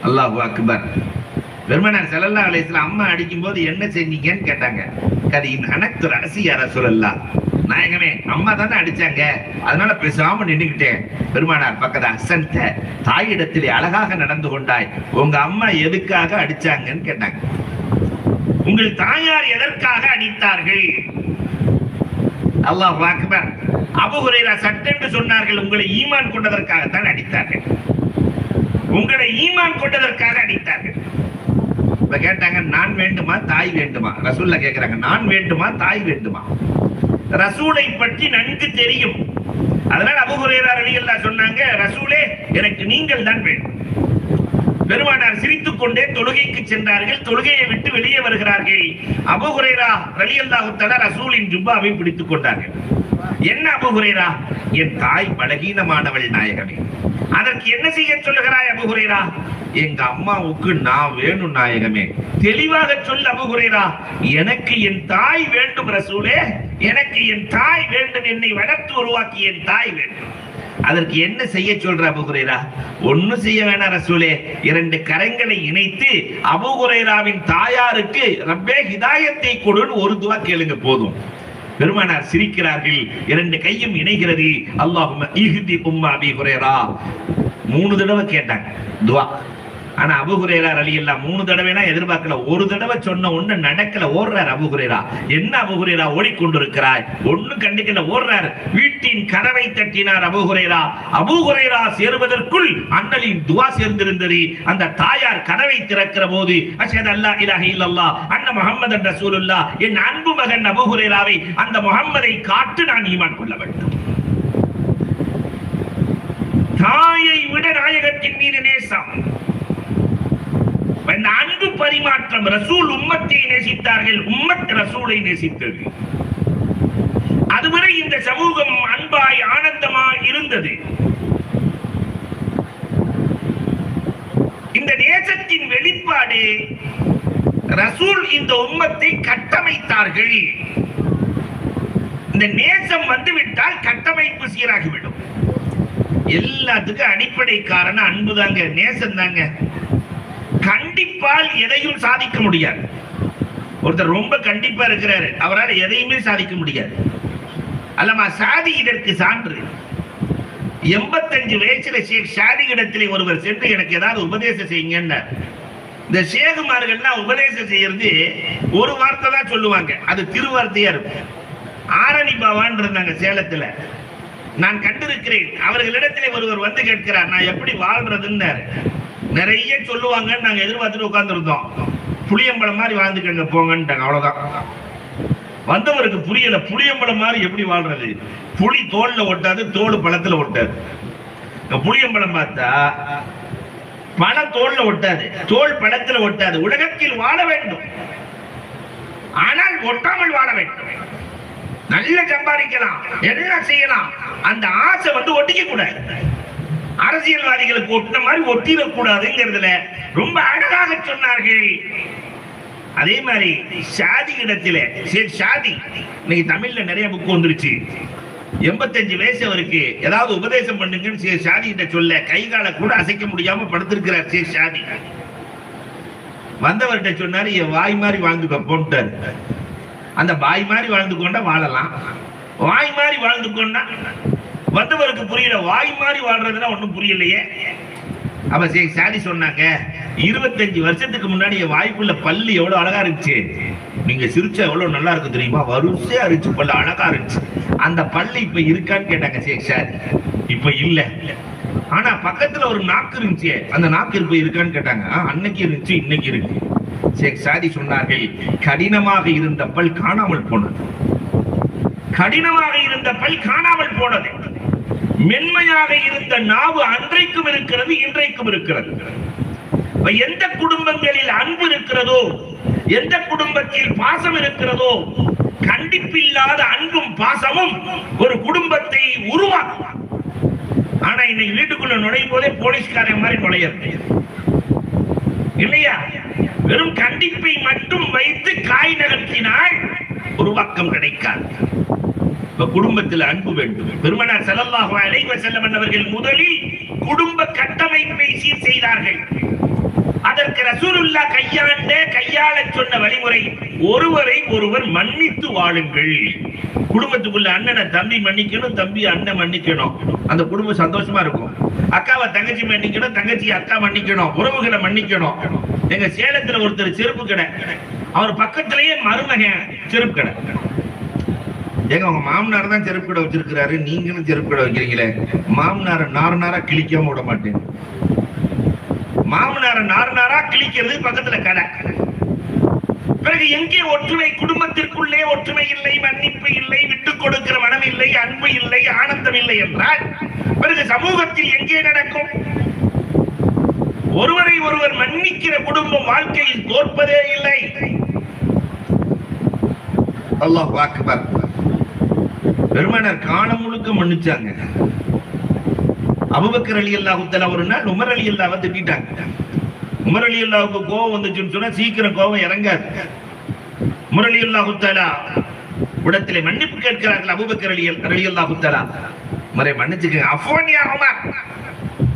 அல்லாஹு அக்பர். பெருமானார் ஸல்லல்லாஹு அலைஹி வஸல்லம் அம்மா அடிக்கும் போது என்ன செஞ்சீங்கன்னு கேட்டாங்க. கதின் அனக்து ரஸி யா ரசூலல்லாஹ், நாயகமே அம்மா தானே அடிச்சாங்க, அதனால பேசாம நின்னுக்கிட்டேன். பெருமானார் பக்கத்துல அசந்த, தாயிடத்திலே அழகாக நடந்து கொண்டாய், உங்க அம்மா எதுக்காக அடிச்சாங்கன்னு கேட்டாங்க. உங்கள் தாயார் எதற்காக அடித்தார்கள்? அல்லாஹ் அக்பர். அபூ ஹுரைரா சட்டென்று சொன்னார்கள், உங்களை ஈமான் கொண்டதற்காகத்தான் அடித்தார்கள், உங்களை ஈமான் கொண்டதற்காக அடித்தார்கள். இப்ப கேட்டாங்க, நான் வேண்டுமா தாய் வேண்டுமா? ரசூல்ல கேக்குறாங்க, நான் வேண்டுமா தாய் வேண்டுமா? ரசூலை பற்றி நன்கு தெரியும். அதனால அபூ ஹுரைரா ரலியல்லாஹு சொன்னாங்க, ரசூலே எனக்கு நீங்கள் தான் வேண்டும். பெருமானார் சிரித்துக் கொண்டே தொழுகைக்கு சென்றார்கள். தொழுகையை விட்டு வெளியே வருகிறார்கள். அபூ ஹுரைரா ரலியல்லாஹு தஆலா ரசூலின் ஜுப்பாவை பிடித்துக் கொண்டார்கள். என்ன அபூ ஹுரைரா? என் தாய் பலகீனமானவள் நாயகமே, அதற்கு என்ன செய்ய சொல்லுகிறாய் அபூ ஹுரைரா? எங்க அம்மாவுக்கு நான் வேணும் நாயகமே. தெளிவாக சொல்ல அபூ ஹுரைரா, எனக்கு என் தாய் வேண்டும் ரசூலே, எனக்கு என் தாய் வேண்டும், என்னை வளர்த்து உருவாக்கி என் தாய் வேண்டும். அதற்கு என்ன செய்ய சொல்ற அபூ ஹுரைரா? ஒண்ணும் செய்ய வேணாம் ரசூலே, 2 கரங்களை இணைத்து அபூ ஹுரைராவின் தாயாருக்கு ரப்பே ஹிதாயத்தை கொடுன்னு ஒரு துவா கேளுங்க போதும். பெருமானார் சிரிக்கிறார்கள். 2 கையும் இணைகிறது. அல்லாஹும்ம இஹ்தி உம்ம அபீ ஹுரைரா. 3 தடவை கேட்டாங்க துவா. ஆனா அபூ ஹுரைரா ரலியல்லாஹு 3 தடவைனா எதிர்பார்க்கல. ஒரு தடவை சொன்ன ஒண்ணு நடக்கல, ஓடுறார் அபூ ஹுரைரா. என்ன அபூ ஹுரைரா ஓடிக்கொண்டிருக்கிறாய்? ஒண்ணு கண்டிக்கல, ஓடுறார். வீட்டின் கதவை தட்டினார் அபூ ஹுரைரா. அபூ ஹுரைரா சேருவதற்குள் அண்ணலின் துவா சேர்ந்திருந்தது. அந்த தாயார் கதவை திறக்கிற போது, அஷ்ஹது அல்லா இலாஹ இல்லல்லாஹ் அன்ன முஹம்மதன் ரசூலுல்லாஹ், என் அன்பு மகன் அபூ ஹுரைராவை, அந்த முஹம்மதை காட்டு நான் ஈமான் கொள்ள வேண்டும். தாயை விட நாயகத்தின் மீது நேசம். இந்த அன்பு பரிமாற்றம். ரசூல் உம்மத்தை நேசித்தார்கள், உம்மத் ரசூலை நேசித்தது. அதுவரை இந்த சமூகம் அன்பாய் ஆனந்தமாய் இருந்தது. இந்த நேசத்தின் வெளிப்பாடு ரசூல் இந்த உம்மத்தை கட்டமைத்தார்கள். இந்த நேசம் வந்துவிட்டால் கட்டமைப்பு சீராகிவிடும். எல்லாத்துக்கும் அடிப்படை காரணம் அன்பு தாங்க, நேசம் தாங்க. கண்டிப்பால் எதையும் சாதிக்க முடியாது. ஒருத்தர் ரொம்ப கண்டிப்பா இருக்கிறாரு, அவரால் எதையுமே சாதிக்க முடியாது. அல்லமா சாதி இதற்கு சான்று. 85 வயசுல ஷேக் ஷாதி இடத்திலே ஒருவர் சென்று எனக்கு ஏதாவது உபதேசம் செய்யுங்க. இந்த ஷேகுமார்கள்லாம் உபதேசம் செய்யறது ஒரு வார்த்தை தான் சொல்லுவாங்க, அது திருவார்த்தையா இருக்கும். ஆரணி பாவான் இருந்தாங்க சேலத்துல, நான் கண்டிருக்கிறேன். அவர்களிடத்திலே ஒருவர் வந்து கேட்கிறார், நான் எப்படி வாழ்றதுன்னு. நிறைய சொல்லுவாங்க, நாங்க எதிர்பார்த்துட்டு உட்கார்ந்து இருந்தோம். புளியம்பழம் மாதிரி வாழ்ந்துக்கங்க போங்கன்ட்டாங்க, அவ்வளவுதான். வந்தவருக்கு புரியல, புளியம்பழம் மாதிரி எப்படி வாழ்றது? புளி தோல்ல ஒட்டாது, தோல் பழத்துல ஒட்டாது. புளியம்பழம் பார்த்தா பழம் தோல்ல ஒட்டாது, தோல் பழத்துல ஒட்டாது. உலகத்தில் வாழ வேண்டும், ஆனால் ஒட்டாமல் வாழ வேண்டும். நல்ல சம்பாதிக்கலாம், எல்லாம் செய்யலாம், அந்த ஆசை வந்து ஒட்டிக்க கூடாது. அரசியல்வாதிகளுக்கு ஒட்டின மாதிரி ஒட்டிடக்கூடாதுங்கிறதுல ரொம்ப அழகாக சொன்னார்கள். அதே மாதிரி ஷாதி இடத்துல ஷாதி, இன்னைக்கு தமிழ்ல நிறைய புக் வந்துருச்சு. 85 வயசு அவருக்கு ஏதாவது உபதேசம் பண்ணுங்கன்னு ஷாதி கிட்ட சொல்ல, கை கால கூட அசைக்க முடியாம படுத்திருக்கிறார் ஷாதி. வந்தவர்கிட்ட சொன்னாரு, என் வாய் மாதிரி வாழ்ந்துக்க போட்டாரு. அந்த வாய் மாதிரி வாழ்ந்து கொண்டா வாழலாம், வாய் மாதிரி வாழ்ந்து கொண்டா வந்தவருக்கு புரியல, வாய் மாதிரி வாழ்றதுன்னா ஒண்ணும் புரியலையே. அப்ப சாதி சொன்னாங்க, 25 வருஷத்துக்கு முன்னாடி என் வாய்ப்புள்ள பல்லு எவ்வளவு அழகா இருந்துச்சு, நீங்க சிரிச்சா எவ்வளவு நல்லா இருக்கு தெரியுமா, வரிசையா இருந்துச்சு, பல்லு அழகா இருந்துச்சு, அந்த பல்லு இப்ப இருக்கான்னு கேட்டாங்க ஷேக் சாதி. இப்ப இல்ல, ஆனா பக்கத்துல ஒரு நாக்கு இருந்துச்சு, அந்த நாக்கு இப்ப இருக்கான்னு கேட்டாங்க. அன்னைக்கு இருந்துச்சு, இன்னைக்கு இருக்கு. ஷேக் சாதி சொன்னார்கள், கடினமாக இருந்த பல் காணாமல் போனது, கடினமாக இருந்த பல் காணாமல் போனது, மென்மையாக இருந்த நாவு அன்றைக்கும் இருக்கிறது, இன்றைக்கும் இருக்கிறது. எந்த குடும்பங்களில் அன்பு இருக்கிறதோ, எந்த குடும்பத்தில் பாசம் இருக்கிறதோ, கண்டிப்பில்லாத அன்பும் பாசமும் ஒரு குடும்பத்தை உருவாக்கும். ஆனா இன்னைக்கு வீட்டுக்குள்ள நுழையும் போதே போலீஸ்காரன் மாதிரி நுழையாது இல்லையா? வெறும் கண்டிப்பை மட்டும் வைத்து காய் நகர்த்தினால் உருவாக்கம் கிடைக்காது. குடும்பத்தில் அன்பு வேண்டும். பெருமானார் ஸல்லல்லாஹு அலைஹி வஸல்லம் அவர்கள் முதலில் குடும்ப கட்டமைப்பை சீர் செய்தார்கள். அதற்கு ரசூலுல்லாஹ் கையாள சொன்ன வழிமுறை, ஒருவரை ஒருவர் மன்னித்து வாழுங்கள். குடும்பத்துக்குள்ள அண்ணனை தம்பி மன்னிக்கணும், தம்பி அண்ணன் மன்னிக்கணும், அந்த குடும்பம் சந்தோஷமா இருக்கும். அக்காவை தங்கச்சி மன்னிக்கணும், தங்கச்சி அக்கா மன்னிக்கணும், உறவுகளை மன்னிக்கணும். எங்க சேலத்துல ஒருத்தர் செருப்பு கடை, அவர் பக்கத்திலேயே மருமகன் செருப்பு கடை. ஏங்க உங்க மாமனார் தான் செருப்பு கடை வச்சிருக்கிறாரு, நீங்களும் செருப்பு கடை வைக்கிறீங்களே, மாமனார நாரா கிழிக்காம விட மாட்டேன். மாமனார நாரா கிழிக்கிறது பக்கத்துல கடை. பிறகு எங்கே ஒற்றுமை? குடும்பத்திற்குள்ளே ஒற்றுமை இல்லை, மன்னிப்பு இல்லை, விட்டுக் கொடுக்கிற மனம் இல்லை, அன்பு இல்லை, ஆனந்தம் இல்லை என்றால் பிறகு சமூகத்தில் எங்கே நடக்கும்? ஒருவரை ஒருவர் மன்னிக்கிற குடும்பம் வாழ்க்கையில் தோற்பதே இல்லை. அல்லாஹ் அக்பர். பெருமானார் காலம் முழுக்க மன்னிச்சாங்க. அபூபக்கர் ரலியல்லாஹு தஆலா ஒரு நாள் உமர் ரலியல்லாஹு திட்டிட்டாங்க. உமர் ரலியல்லாஹுக்கு கோபம் வந்துச்சுன்னு சொன்னா சீக்கிரம் கோபம் இறங்காது. உமர் ரலியல்லாஹு தஆலா இடத்திலே மன்னிப்பு கேட்கிறார்கள். அபூபக்கர் ரலியல்லாஹு தஆலா, உமரை மன்னிச்சுக்கங்க, அஃப்வன் யா உமர்.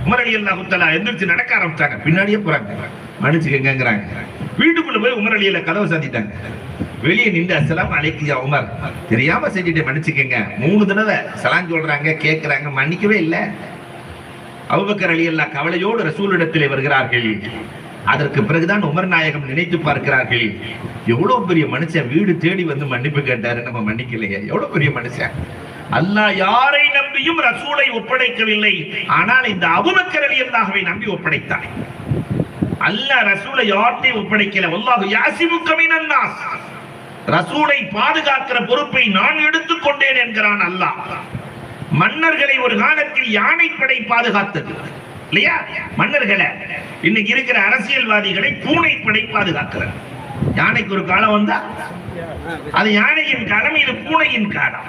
உமர் ரலியல்லாஹு தஆலா எந்திரிச்சு நடக்க ஆரம்பிச்சாங்க, பின்னாடியே போறாங்க, மன்னிச்சுக்கங்கங்கறாங்க. வீட்டுக்குள்ள போய் உமர் ரலியல்லாஹு கதவை சாத்திட்டாங்க. வெளியே நின்று அஸ்ஸலாமு அலைக்கும் யா உமர், தெரியாம செஞ்சுட்டு மன்னிச்சுக்கங்க. 3 தடவை சலாம் சொல்றாங்க, கேட்கிறாங்க, மன்னிக்கவே இல்லை. அபூபக்கர் ரலியல்லாஹு கவலையோடு ரசூலிடத்திலே வருகிறார்கள். அதற்கு பிறகுதான் உமர் நாயகம் நினைத்து பார்க்கிறார்கள், எவ்வளவு பெரிய மனுஷன் வீடு தேடி வந்து மன்னிப்பு கேட்டாரு, நம்ம மன்னிக்கலையே, எவ்வளவு பெரிய மனுஷன். அல்லாஹ் யாரை நம்பியும் ரசூலை ஒப்படைக்கவில்லை, ஆனால் இந்த அபூபக்கர் ரலியல்லாஹுவை நம்பி ஒப்படைத்தார். அல்லாஹ் ரசூலை யார்ட்டையும் ஒப்படைக்கல. வல்லாஹு யாசிமுக மினன் நாஸ், ரசூலை பாதுகாக்கிற பொறுப்பை நான் எடுத்துக்கொண்டேன் என்கிறான் அல்லாஹ். மன்னர்களை ஒரு காலத்தில் யானைப்படை பாதுகாத்தது இல்லையா? மன்னர்களை, இன்னைக்கு இருக்கிற அரசியல்வாதிகளை பூனைப்படை பாதுகாக்கிறது. யானைக்கு ஒரு காலம் வந்தா அது யானையின் காலம், இது பூனையின் காலம்.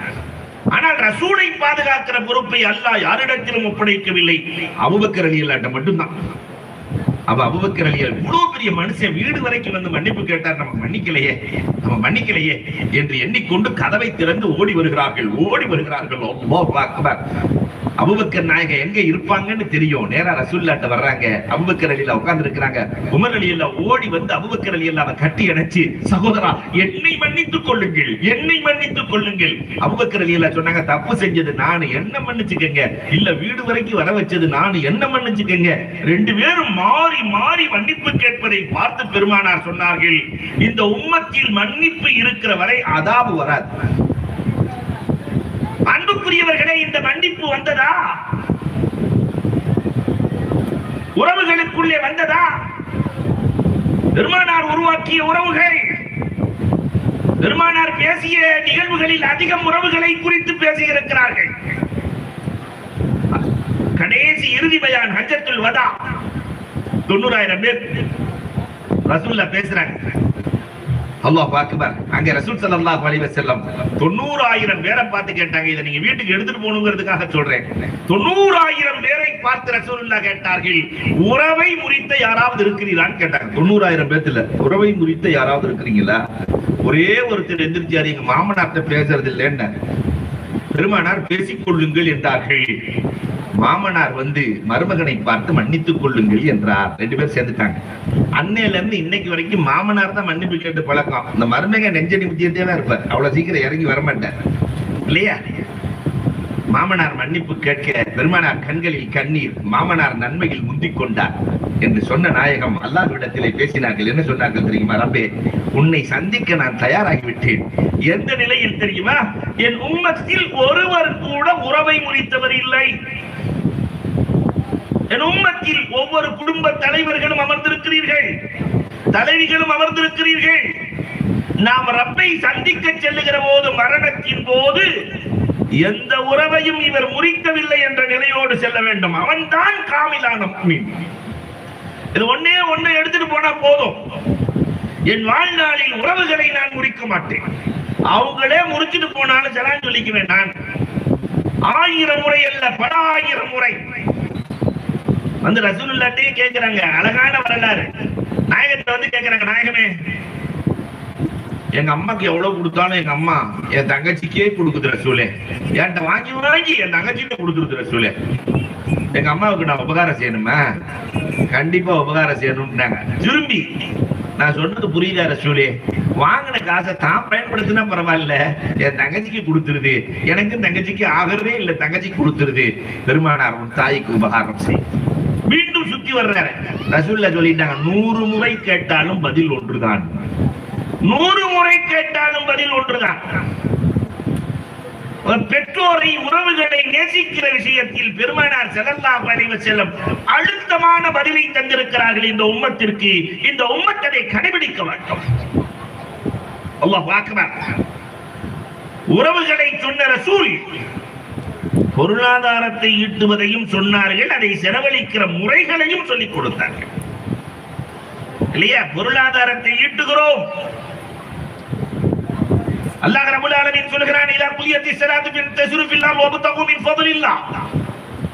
ஆனால் ரசூலை பாதுகாக்கிற பொறுப்பை அல்லாஹ் யாரிடத்திலும் ஒப்படைக்கவில்லை, அபூபக்கர் ரலியல்லாஹு மட்டும்தான். அப்ப அபூபக்கர் ரலியல்லாஹு இவ்வளவு பெரிய மனுஷன் வீடு வரைக்கும் வந்து மன்னிப்பு கேட்டார், நம்ம மன்னிக்கலையே என்று எண்ணிக்கொண்டு கதவை திறந்து ஓடி வருகிறார்கள். அல்லாஹ் அக்பர். அபூபக்கர் நாயகம் எங்க இருப்பாங்கன்னு தெரியும். நேரா ரசூலுல்லாஹ்ட்ட வர்றாங்க. அபூபக்கர் ரலியல்லாஹு உட்கார்ந்து இருக்காங்க. உமர் ரலியல்லாஹு ஓடி வந்து அபூபக்கர் ரலியல்லாஹு கட்டி அணைச்சு, சகோதரா என்னை மன்னித்துக் கொள்ளுங்கள், என்னை மன்னித்துக் கொள்ளுங்கள். அபூபக்கர் ரலியல்லாஹு சொன்னாங்க, தப்பு செஞ்சது நானு, என்ன மன்னிச்சுக்கங்க. இல்ல வீடு வரைக்கும் வர வச்சது நானு, என்ன மன்னிச்சுக்கங்க. 2 பேரும் மாறி மாறி மன்னிப்பு கேட்பதை பார்த்து பெருமானார் சொன்னார்கள், இந்த உம்மத்தில் மன்னிப்பு இருக்கிற வரை அதாபு வராது. அன்புக்குரியவர்களே, இந்த மன்னிப்பு வந்ததா? உறவுகளுக்குள்ளே வந்ததா? பெருமானார் உருவாக்கிய உறவுகள், பெருமானார் பேசிய நிகழ்வுகளில் அதிகம் உறவுகளை குறித்து பேசியிருக்கிறார்கள். கடைசி இறுதி பயான் ஹஜ்ஜத்துல் வதா, 90,000 பேர் ரசூலுல்லாஹ் பேசுறாங்க. அல்லாஹ் அக்பர். அங்க ரசூல் ஸல்லல்லாஹு அலைஹி வஸல்லம் 90,000 பேரை பார்த்து கேட்டாங்க. இதை நீங்க வீட்டுக்கு எடுத்துட்டு போகணுங்கிறதுக்காக சொல்றேன். 90,000 பேரை பார்த்து ரசூலுல்லாஹ் கேட்டார்கள், உறவை முறித்த யாராவது இருக்கிறீங்களான்னு கேட்டாங்க. 90,000 பேத்துல உறவை முறித்த யாராவது இருக்கிறீங்களா? ஒரே ஒருத்தர் எந்திரிச்சாரு, எங்க மாமனார்ட்ட பேசுறது இல்லைன்னு. பெருமானார் பேசிக் கொள்ளுங்கள் என்றார்கள். மாமனார் வந்து மருமகனை பார்த்து மன்னித்துக் கொள்ளுங்கள் என்றார். 2 பேர் சேர்ந்துட்டாங்க. அன்னையில இருந்து இன்னைக்கு வரைக்கும் மாமனார் தான் மன்னிப்பு கேட்டு பழக்கம். இந்த மருமகன் நெஞ்சடி முத்திட்டே தான் இருப்பார், அவ்வளவு சீக்கிரம் இறங்கி வரமாட்டார் இல்லையா? மாமனார் மன்னிப்பு கேட்க பெருமானார் கண்களில் கண்ணீர், மாமனார் நன்மையில் முந்திக் கொண்டார் என்று சொன்ன நாயகம் அல்லாஹ்விடத்திலே பேசினார்கள். என்ன சொன்னார்கள் தெரியுமா? ரப்பே, உன்னை சந்திக்க நான் தயாராகிவிட்டேன். எந்த நிலையில் தெரியுமா? என் உம்மத்தில் ஒருவர் கூட உறவை முறித்தவர் இல்லை. என் உம்மத்தில் ஒவ்வொரு குடும்ப தலைவர்களும் அமர்ந்திருக்கிறீர்கள், தலைவிகளும் அமர்ந்திருக்கிறீர்கள். நாம் ரப்பை சந்திக்க செல்லுகிற போது, மரணத்தின் போது எந்த உறவையும் இவர் முறிக்கவில்லை என்ற நிலையோடு செல்ல வேண்டும். அவன் தான் காமிலான முஃமின். இது ஒன்னே ஒண்ணு எடுத்துட்டு போனா போதும். என் வாழ்நாளில் உறவுகளை நான் முறிக்க மாட்டேன். அவங்களே முறிச்சிட்டு போனாலும் சலான் சொல்லிக்குவேன். நான் 1000 முறை அல்ல, பல 1000 முறை வந்து ரசூலுல்லாஹ்ட்டே கேக்குறாங்க. அழகான வரலாறு. நாயகத்தை வந்து கேக்குறாங்க, நாயகமே, எங்க அம்மாக்கு எவ்வளவு கொடுத்தாலும் எங்க அம்மா என் தங்கச்சிக்கே கொடுக்குது ரசூலே. என்கிட்ட வாங்கி வாங்கி என் தங்கச்சிக்கே கொடுக்குறது ரசூலே. எங்க அம்மாவுக்கு நான் உபகாரம் செய்யணுமா? கண்டிப்பா உபகாரம் செய்யணும்னாங்க. திரும்பி நான் சொன்னது புரியுதா ரசூலே? வாங்கின காசை தான் பயன்படுத்தினா பரவாயில்ல, என் தங்கச்சிக்கு கொடுத்துருது. எனக்கு தங்கச்சிக்கு ஆகிறதே இல்லை, தங்கச்சிக்கு கொடுத்துருது. பெருமானார் உன் தாய்க்கு உபகாரம் செய். மீண்டும் சுத்தி வர்றாரு. ரசூலுல்லாஹ் சொல்லிட்டாங்க, 100 முறை கேட்டாலும் பதில் ஒன்றுதான். 100 முறை கேட்டாலும் பதில் ஒன்றுதான். பெற்றோரை, உறவுகளை நேசிக்கிற விஷயத்தில் பெருமானார் ஸல்லல்லாஹு அலைஹி வஸல்லம் அழுத்தமான பதிலை தந்திருக்கிறார்கள் இந்த உம்மத்திற்கு. இந்த உம்மத்தை கடைபிடிக்க வேண்டும். அல்லாஹ் அக்பர். உறவுகளை சொன்ன ரசூல் பொருளாதாரத்தை ஈட்டுவதையும் சொன்னார்கள், அதை செலவழிக்கிற முறைகளையும் சொல்லிக் கொடுத்தார்கள். இல்லையா? பொருளாதாரத்தை ஈட்டுகிறோம். அல்லாஹ் ரப்பல் ஆலமீன் சொல்கிறான், இதா குலியத்தி ஸலாத்து ஃபன்தஸிரு ஃபில்லாஹ் வப்தகு மின் ஃபضலில்லாஹ்.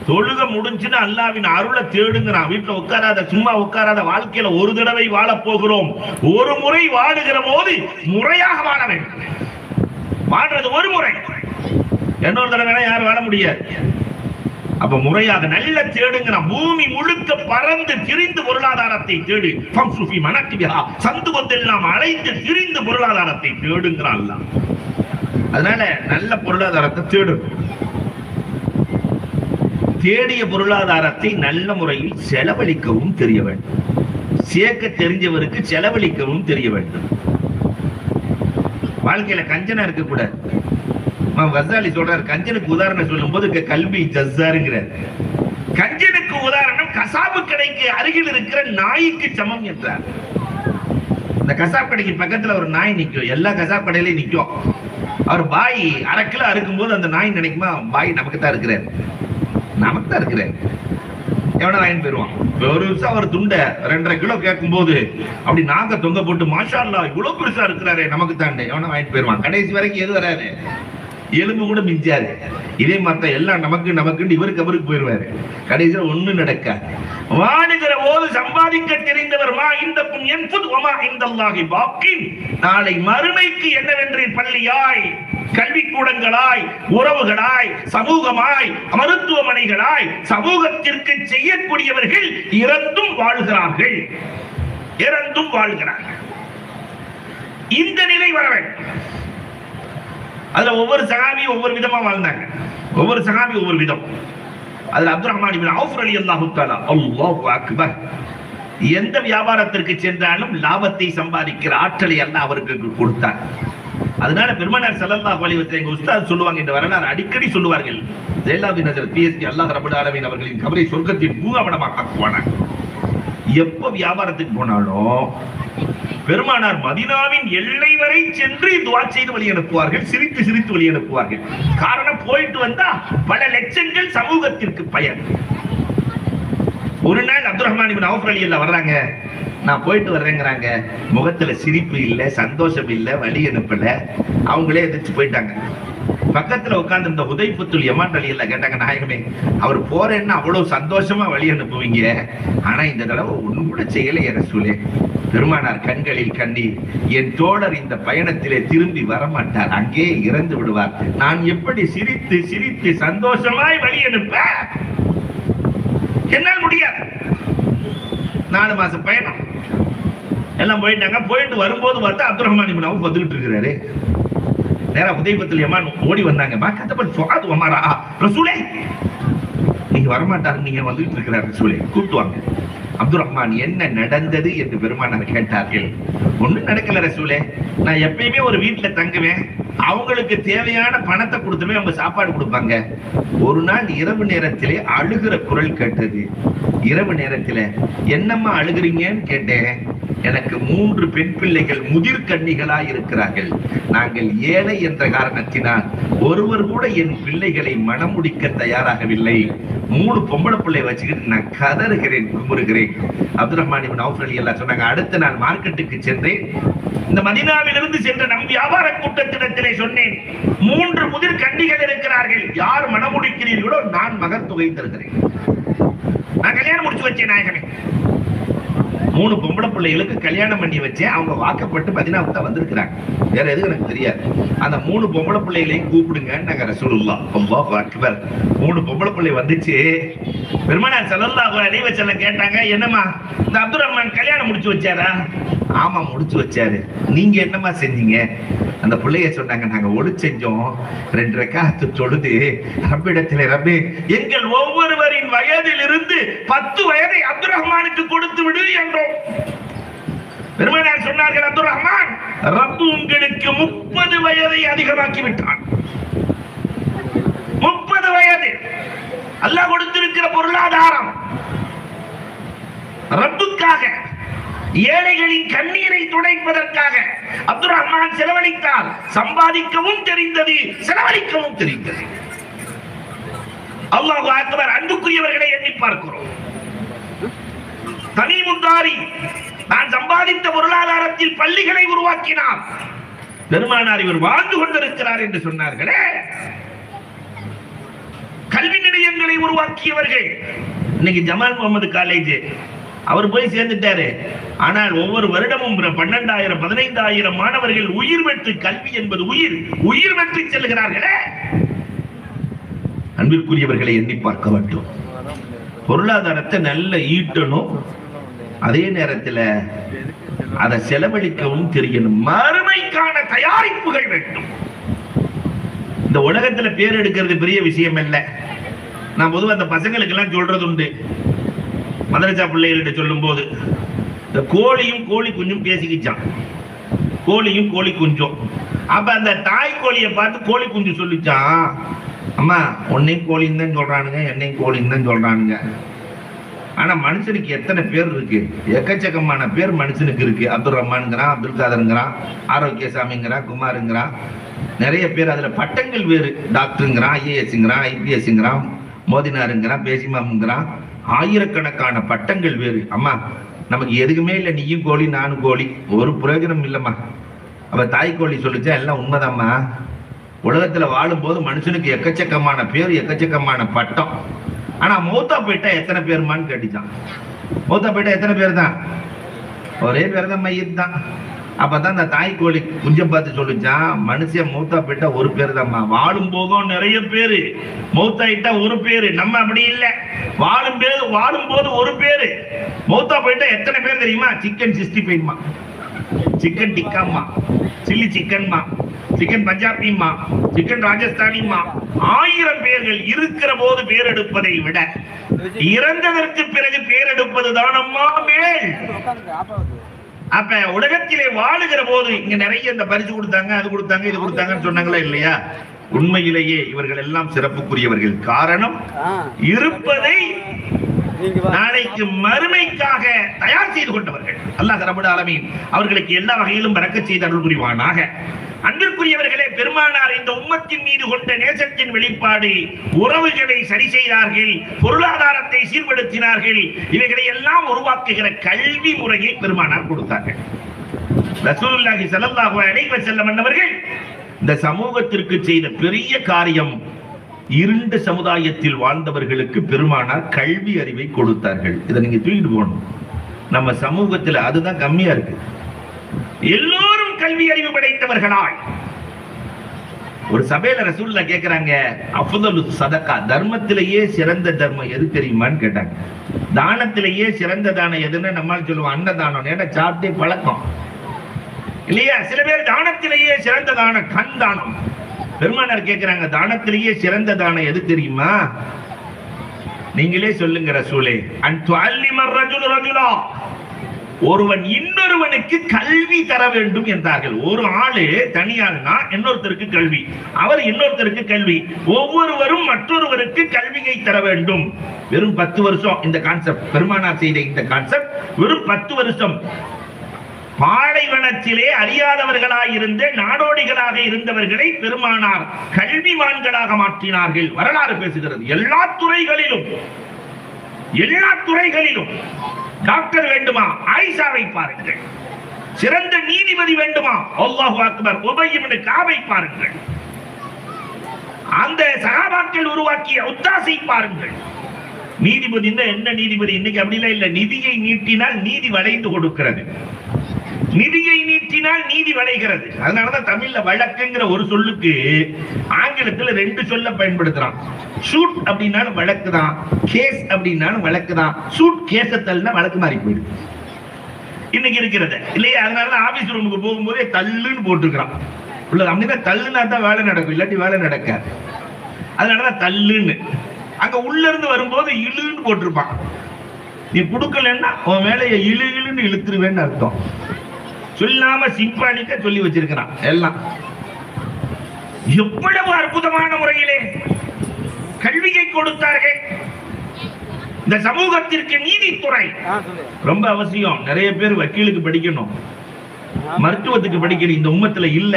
தொழுக முடிஞ்சுனா அல்லாஹ்வின் அருளை தேடுங்கறான். வீட்ல உட்காராத, சும்மா உட்காராத. வாழ்க்கையில ஒரு தடவை வாழ போகிறோம். ஒரு முறை வாழுகிற போது முறையாக வாழ வேண்டும். வாழ்றது ஒரு முறை, இன்னொரு தடவை யாரும் வாழ முடியாது. அப்ப முறையாக நல்ல தேடுங்கிற. பூமி முழுக்க பறந்து திரிந்து பொருளாதாரத்தை தேடு. ஃபம்சுஃபி மனக்கியா, சந்து வந்தெல்லாம் அலைந்து திரிந்து பொருளாதாரத்தை தேடுங்கிறான். அதனால நல்ல பொருளாதாரத்தை தேடு. தேடிய பொருளாதாரத்தை நல்ல முறையில் செலவழிக்கவும் தெரிய வேண்டும். சேர்க்க தெரிஞ்சவருக்கு செலவழிக்கவும் தெரிய வேண்டும். வாழ்க்கையில கஞ்சனா இருக்க கூடாது. கசாலி சொல்றாரு, கஞ்சனுக்கு உதாரணம் சொல்லும் போது கல்வி ஜஸ்ஸாருங்கிறார். கஞ்சனுக்கு உதாரணம் கசாப்பு கடைக்கு அருகில் இருக்கிற நாய்க்கு சமம் என்றார். இந்த கசாப்பு கடைக்கு பக்கத்துல ஒரு நாய் நிற்கும். எல்லா கசாப்பு கடையிலையும் நிற்கும். அவர் பாய் 1/2 கிலோ அறுக்கும் போது அந்த நாய் நினைக்குமா, பாய் நமக்கு தான் இருக்கிறார், நமக்கு தான் இருக்கிறார். எவனா வாங்கிட்டு போயிருவான். ஒரு வருஷம் அவர் துண்டை 2.5 கிலோ கேட்கும் போது அப்படி நாக்க தொங்க போட்டு, மாஷா அல்லாஹ் இவ்வளவு பெருசா இருக்கிறாரு, நமக்கு தாண்டே, எவனா வாங்கிட்டு போயிருவான். கடைசி வரைக்கும் எது வராது, எலும்பு கூட மிஞ்சாது. இதே மாதிரி எல்லாம் நமக்கு நமக்கு இவருக்கு அவருக்கு போயிருவாரு. கடைசியில் ஒண்ணு நடக்காது. வாழுகிற போது சம்பாதிக்க தெரிந்தவர் மா இந்தக்கும் என்பது ஒமா இந்தல்லாஹி பாக்கின். நாளை மறுமைக்கு என்னவென்று பள்ளியாய், கல்விக்கூடங்களாய், உறவுகளாய், சமூகமாய், மருத்துவமனைகளாய் சமூகத்திற்கு செய்யக்கூடியவர்கள் இறந்தும் வாழ்கிறார்கள், இறந்தும் வாழ்கிறார்கள். இந்த நிலை வர வேண்டும். அதுல ஒவ்வொரு சஹாபியும் ஒவ்வொரு விதமா வாழ்ந்தாங்க. ஒவ்வொரு சஹாபி ஒவ்வொரு விதம். அதுல அப்துல் ரஹ்மான் இப்னு அவுஃப் ரலியல்லாஹு தஆலா, அல்லாஹு அக்பர், எந்த வியாபாரத்திற்கு சென்றாலும் லாபத்தை சம்பாதிக்கிற ஆற்றலை அல்லாஹ் அவருக்கு கொடுத்தார். அதனால பெருமானார் ஸல்லல்லாஹு அலைஹி வஸல்லம் எங்க உஸ்தாத் சொல்லுவாங்க, இந்த வரலாறு அடிக்கடி சொல்லுவார்கள். ஜெயலலிதா நஜர் பிஎஸ்டி அல்லாஹ் ரப்பல் ஆலமீன் அவர்களின் கபரை சொர்க்கத்தின் பூங்காவனமாக ஆக்குவானார். எப்ப வியாபாரத்துக்கு போனாலும் பெருமானார் மதீனாவின் எல்லை வரை சென்று துஆ செய்து வழி அனுப்புவார்கள், சிரித்து சிரித்து வழி அனுப்புவார்கள். காரணம், போயிட்டு வந்தா பல லட்சங்கள் சமூகத்திற்கு பயன். ஒரு நாள் அப்துல் ரஹ்மான் இப்னு அவுஃப் ரலியல்லாஹு வர்றாங்க, நான் போயிட்டு வர்றேங்கிறாங்க. முகத்துல சிரிப்பு இல்ல, சந்தோஷம் இல்ல, வழி அனுப்பல. அவங்களே எதிர்த்து போயிட்டாங்க. பக்கத்துல உட்கார்ந்து இந்த ஹுதைஃபத்துல் யமான் ரலியல்லாஹு கேட்டாங்க, நாயகமே, அவர் போறேன்னா அவ்வளவு சந்தோஷமா வழி அனுப்புவீங்க, ஆனா இந்த தடவை ஒண்ணும் கூட செய்யலையே ரசூலே. பெருமானார் கண்களில் கண்ணீர். என் தோழர் இந்த பயணத்திலே திரும்பி வரமாட்டார், அங்கே இறந்து விடுவார். நான் எப்படி சிரித்து சிரித்து சந்தோஷமாய் வழி அனுப்ப? என்னால் முடியாது. 4 மாசம் பயணம் எல்லாம் போயிட்டாங்க. போயிட்டு வரும்போது பார்த்தா அப்துல் ரஹ்மான் இப்னு அவுஃப் வந்துட்டு இருக்கிறாரு. நேரா உதைபத்துல் யமான் ஓடி வந்தாங்க. மா கதபல் ஃபுஆத் உமரா ரசூலே, நீங்க வரமாட்டாரு, நீங்க வந்துட்டு இருக்கிறார் ரசூலே, கூப்பிட்டு வாங்க. அப்துல் ரஹ்மான் என்ன நடந்தது என்று பெருமானார் கேட்டார்கள். ஒண்ணும் நடக்கல ரசூலே, நான் எப்பயுமே ஒரு வீட்டுல தங்குவேன், அவங்களுக்கு தேவையான பணத்தை கொடுத்துமே அவங்க சாப்பாடு கொடுப்பாங்க. ஒரு நாள் இரவு நேரத்திலே அழுகிற குரல் கேட்டது. இரவு நேரத்துல என்னம்மா அழுகிறீங்கன்னு கேட்டேன். எனக்கு 3 பெண் பிள்ளைகள் முதிர் கன்னிகளா இருக்கிறார்கள். நாங்கள் ஏழை என்ற காரணத்தினால் ஒருவர் கூட என் பிள்ளைகளை மணமுடிக்க தயாராகவில்லை. 3 பொம்பளை பிள்ளை வச்சுக்கிட்டு நான் கதறுகிறேன், குமுறுகிறேன். அப்துல் ரஹ்மான் இப்னு அவுஃப் ரலியல்லாஹு சொன்னாங்க, அடுத்த நாள் மார்க்கெட்டுக்கு சென்றேன். இந்த மதீனாவிலிருந்து சென்ற நம் வியாபார கூட்டத்திடத்திலே சொன்னேன், 3 முதிர் கன்னிகள் இருக்கிறார்கள், யார் மணமுடிக்கிறீர்களோ நான் மகன் தொகை தருகிறேன். நான் கல்யாணம் முடிச்சு வச்சேன் நாயகமே. 3 பொம்பளை பிள்ளைகளுக்கு கல்யாணம் பண்ணி வச்சேன். அவங்க வாக்கப்பட்டு மதீனாவுக்கு தான் வந்திருக்கிறாங்க. வேற எதுவும் எனக்கு தெரியாது. அந்த 3 பொம்பளை பிள்ளைகளையும் கூப்பிடுங்க நாங்க ரசூலுல்லாஹ் அல்லாஹு அக்பர். 3 பொம்பளை பிள்ளை வந்துச்சு. பெருமானார் ஸல்லல்லாஹு அலைஹி வஸல்லம் கேட்டாங்க, என்னம்மா இந்த அப்துல் ரஹ்மான் கல்யாணம் முடிச்சு வச்சாரா? ஆமா முடிச்சு வச்சாரு. நீங்க என்னம்மா செஞ்சீங்க? அந்த பிள்ளைய சொன்னாங்க, நாங்க ஒளி செஞ்சோம், 2 ரக்காத்து தொழுது ரப்பிடத்திலே, ரப்பே எங்கள் ஒவ்வொருவரின் வயதிலிருந்து 10 வயதை அப்துல் ரஹ்மானுக்கு கொடுத்து விடு என்றோம். பெருமானார் சொன்னார்கள், அப்துல் ரஹ்மான் ரப்பு உங்களுக்கு 30 வயதை அதிகமாக்கி விட்டான். 30 வயது அல்லாஹ் கொடுத்திருக்கிற பொருளாதாரம் ரப்புக்காக, ஏழைகளின் கண்ணீரை துடைப்பதற்காக அப்துல் ரஹ்மான் செலவழித்தார். சம்பாதிக்கவும் தெரிந்தது, செலவழிக்கவும் தெரிந்தது. அல்லாஹு அக்பர். அன்புக்குரியவர்களை எண்ணி பார்க்கிறோம். தமீமுத்தாரி நான் சம்பாதித்த பொருளாதாரத்தில் பள்ளிகளை உருவாக்கினார். பெருமானார் இவர் வாழ்ந்து கொண்டிருக்கிறார் என்று சொன்னார்களே. கல்வி நிலையங்களை உருவாக்கியவர்கள். இன்னைக்கு ஜமால் முகமது காலேஜ் அவர் போய் சேர்ந்துட்டாரு. ஆனால் ஒவ்வொரு வருடமும் 12,000 15,000 மாணவர்கள் உயிர் பெற்று, கல்வி என்பது உயிர், உயிர் பெற்று செல்கிறார்களே. அன்பிற்குரியவர்களை எண்ணி பார்க்க வேண்டும். பொருளாதாரத்தை நல்ல ஈட்டணும், அதே நேரத்தில் அதை செலவழிக்கவும் தெரியணும். மறுமைக்கான தயாரிப்புகள் வேண்டும். இந்த உலகத்துல பேர் எடுக்கிறது பெரிய விஷயம் இல்ல. நான் பொதுவாக அந்த பசங்களுக்கு எல்லாம் சொல்றது உண்டு. மதரசா பிள்ளைகள்கிட்ட சொல்லும் போது, இந்த கோழியும் கோழி குஞ்சும் பேசிக்கிச்சான். கோழியும் கோழி குஞ்சும். அப்ப அந்த தாய் கோழியை பார்த்து கோழி குஞ்சு சொல்லிச்சான், அம்மா உன்னையும் கோழின்னு தான் சொல்றானுங்க, என்னையும் கோழின்னு தான் சொல்றானுங்க. ஆனா மனுஷனுக்கு எத்தனை பேர் இருக்கு? எக்கச்சக்கமான பேர் மனுஷனுக்கு இருக்கு. அப்துல் ரஹ்மான்ங்கிறான், அப்துல் காதருங்கிறான், ஆரோக்கியசாமிங்கிறான், குமாருங்கிறான், நிறைய பேர். அதுல பட்டங்கள் வேறு. டாக்டருங்கிறான், ஐஏஎஸ்ங்கிறான், ஐபிஎஸ்ங்கிறான், மோதினாருங்கிறான், பேசிமாமுங்கிறான், ஆயிரக்கணக்கான பட்டங்கள் வேறு. அம்மா நமக்கு எதுக்குமே இல்லை, நீயும் கோழி நானும் கோழி, ஒரு பிரயோஜனம் இல்லைம்மா. அப்ப தாய் கோழி சொல்லிச்சா எல்லாம் உண்மைதாம்மா. உலகத்துல வாழும் போது மனுஷனுக்கு எக்கச்சக்கமான பேர், எக்கச்சக்கமான பட்டம். ஆனா மௌத்தா போயிட்டா எத்தனை பேருமான்னு கேட்டுச்சான். மௌத்தா போயிட்டா எத்தனை பேர் தான்? ஒரே பேர் தான், மையத் தான். அப்பதான் அந்த தாய் கோழி குஞ்சம் பார்த்து சொல்லிச்சான், மனுஷன் மௌத்தா போயிட்டா ஒரு பேர் தான்மா. வாழும் போதும் நிறைய பேரு, மௌத்தாயிட்டா ஒரு பேரு. நம்ம அப்படி இல்லை, வாழும் போது ஒரு பேரு, மௌத்தா போயிட்டா எத்தனை பேர் தெரியுமா? சிக்கன் 65மா, சிக்கன் டிக்காமா, சில்லி சிக்கன்மா, சிக்கன் பஞ்சாபிமா, சிக்கன் ராஜஸ்தானிமா, 1000 பேர்கள். இருக்கிற போது பேர் எடுப்பதை விட இறந்ததற்கு பிறகு பேர் எடுப்பது தானம்மா மேல். அப்ப உலகத்திலே வாழுகிற போது இங்க நிறைய இந்த பரிசு கொடுத்தாங்க, அது கொடுத்தாங்க, இது கொடுத்தாங்கன்னு சொன்னாங்களா இல்லையா? உண்மையிலேயே இவர்கள் எல்லாம் சிறப்புக்குரியவர்கள். காரணம், இருப்பதை நாளைக்கு மறுமைக்காக தயார் செய்து கொண்டவர்கள். அல்லாஹ் ரப்பல் ஆலமீன் அவர்களுக்கு எல்லா வகையிலும் பரக்கத் செய்து அருள் புரிவானாக. அன்பிற்குரியவர்களே, பெருமானார் இந்த உம்மத்தின் மீது கொண்ட நேசத்தின் வெளிப்பாடு, உறவுகளை சரி செய்தார்கள், பொருளாதாரத்தை சீர்படுத்தினார்கள். இவைகளை எல்லாம் உருவாக்குகிற கல்வி முறையை பெருமானார் கொடுத்தார்கள். ரசூலுல்லாஹி ஸல்லல்லாஹு அலைஹி வஸல்லம் அவர்கள் இந்த சமூகத்திற்கு செய்த பெரிய காரியம், இருண்ட சமுதாயத்தில் வாழ்ந்தவர்களுக்கு பெருமானார் கல்வி அறிவை கொடுத்தார்கள். இதை நீங்க தூக்கிட்டு போகணும். நம்ம சமூகத்தில் அதுதான் கம்மியா இருக்கு. எல்லோரும் கல்வி அறிவு படைத்தவர்களாய் ஒரு சபையில ரசூலுல்லாஹ் கேக்குறாங்க, அஃதலு சதகா, தர்மத்திலேயே சிறந்த தர்மம் எது தெரியுமான்னு கேட்டாங்க. தானத்திலேயே சிறந்த தானம் எதுன்னு நம்மால் சொல்லுவோம், அன்னதானம். ஏன்னா சாப்பிட்டே பழக்கம். இல்லையா? சில பேர் தானத்திலேயே சிறந்த தானம் கண் தானம். பெருமானார் கேட்கிறாங்க, தானத்திலேயே சிறந்த தானம் எது தெரியுமா? நீங்களே சொல்லுங்க ரசூலே. ஒருவன் இன்னொருவனுக்கு கல்வி தர வேண்டும் என்றார்கள். ஒரு ஆளு தனியாள்னா இன்னொருத்தருக்கு கல்வி, அவர் இன்னொருத்தருக்கு கல்வி, ஒவ்வொருவரும் மற்றொருவருக்கு கல்வியை தர வேண்டும். வெறும் 10 வருஷம் இந்த கான்செப்ட், பெருமானார் செய்த இந்த கான்செப்ட் வெறும் 10 வருஷம். பாலைவனத்திலே அறியாதவர்களாக இருந்த நாடோடிகளாக இருந்தவர்களை பெருமானார் கல்விமான்களாக மாற்றினார்கள். வரலாறு பேசுகிறது. எல்லா துறைகளிலும் டாக்டர் வேண்டுமா, ஆயிஷாவை பாருங்கள். சிறந்த நீதிபதி வேண்டுமா, அல்லாஹு அக்பர் உபை இப்னு கஅபை பாருங்கள். அந்த சஹாபாக்கள் உருவாக்கிய உத்தாஸை பாருங்கள். நீதிபதி என்ன நீதிபதி? இன்னைக்கு அப்படிலாம் இல்ல. நிதியை நீட்டினால் நீதி வளைந்து கொடுக்கிறது, நிதியை நீட்டினால் நீதி வளைகிறது. அதனாலதான் தமிழ்ல வழக்குங்கிற ஒரு சொல்லுக்கு ஆங்கிலத்துல 2 சொல்ல பயன்படுத்துறான். ஷூட் அப்படின்னாலும் வழக்கு தான், கேஸ் அப்படின்னாலும் வழக்கு தான். ஷூட் கேசத்தல்னா வழக்கு மாறி போயிடுது இன்னைக்கு இருக்கிறது இல்லையா? அதனால ஆபீஸ் ரூமுக்கு போகும்போதே தள்ளுன்னு போட்டுருக்கான். அப்படிதான் தள்ளுனா தான் வேலை நடக்கும், இல்லாட்டி வேலை நடக்காது. அதனாலதான் தள்ளுன்னு. அங்க உள்ள இருந்து வரும்போது இழுன்னு போட்டிருப்பான். நீ கொடுக்கலன்னா உன் வேலையை இழுன்னு இழுத்துருவேன்னு அர்த்தம். சொல்லாம சிம்பானிக்க சொல்லி வச்சிருக்கிறான். எல்லாம் எவ்வளவு அற்புதமான முறையிலே கல்வியை கொடுத்தார்கள். இந்த சமூகத்திற்கு நீதித்துறை ரொம்ப அவசியம். நிறைய பேர் வக்கீலுக்கு படிக்கணும், மருத்துவத்துக்கு படிக்கணும். இந்த உம்மத்துல இல்ல.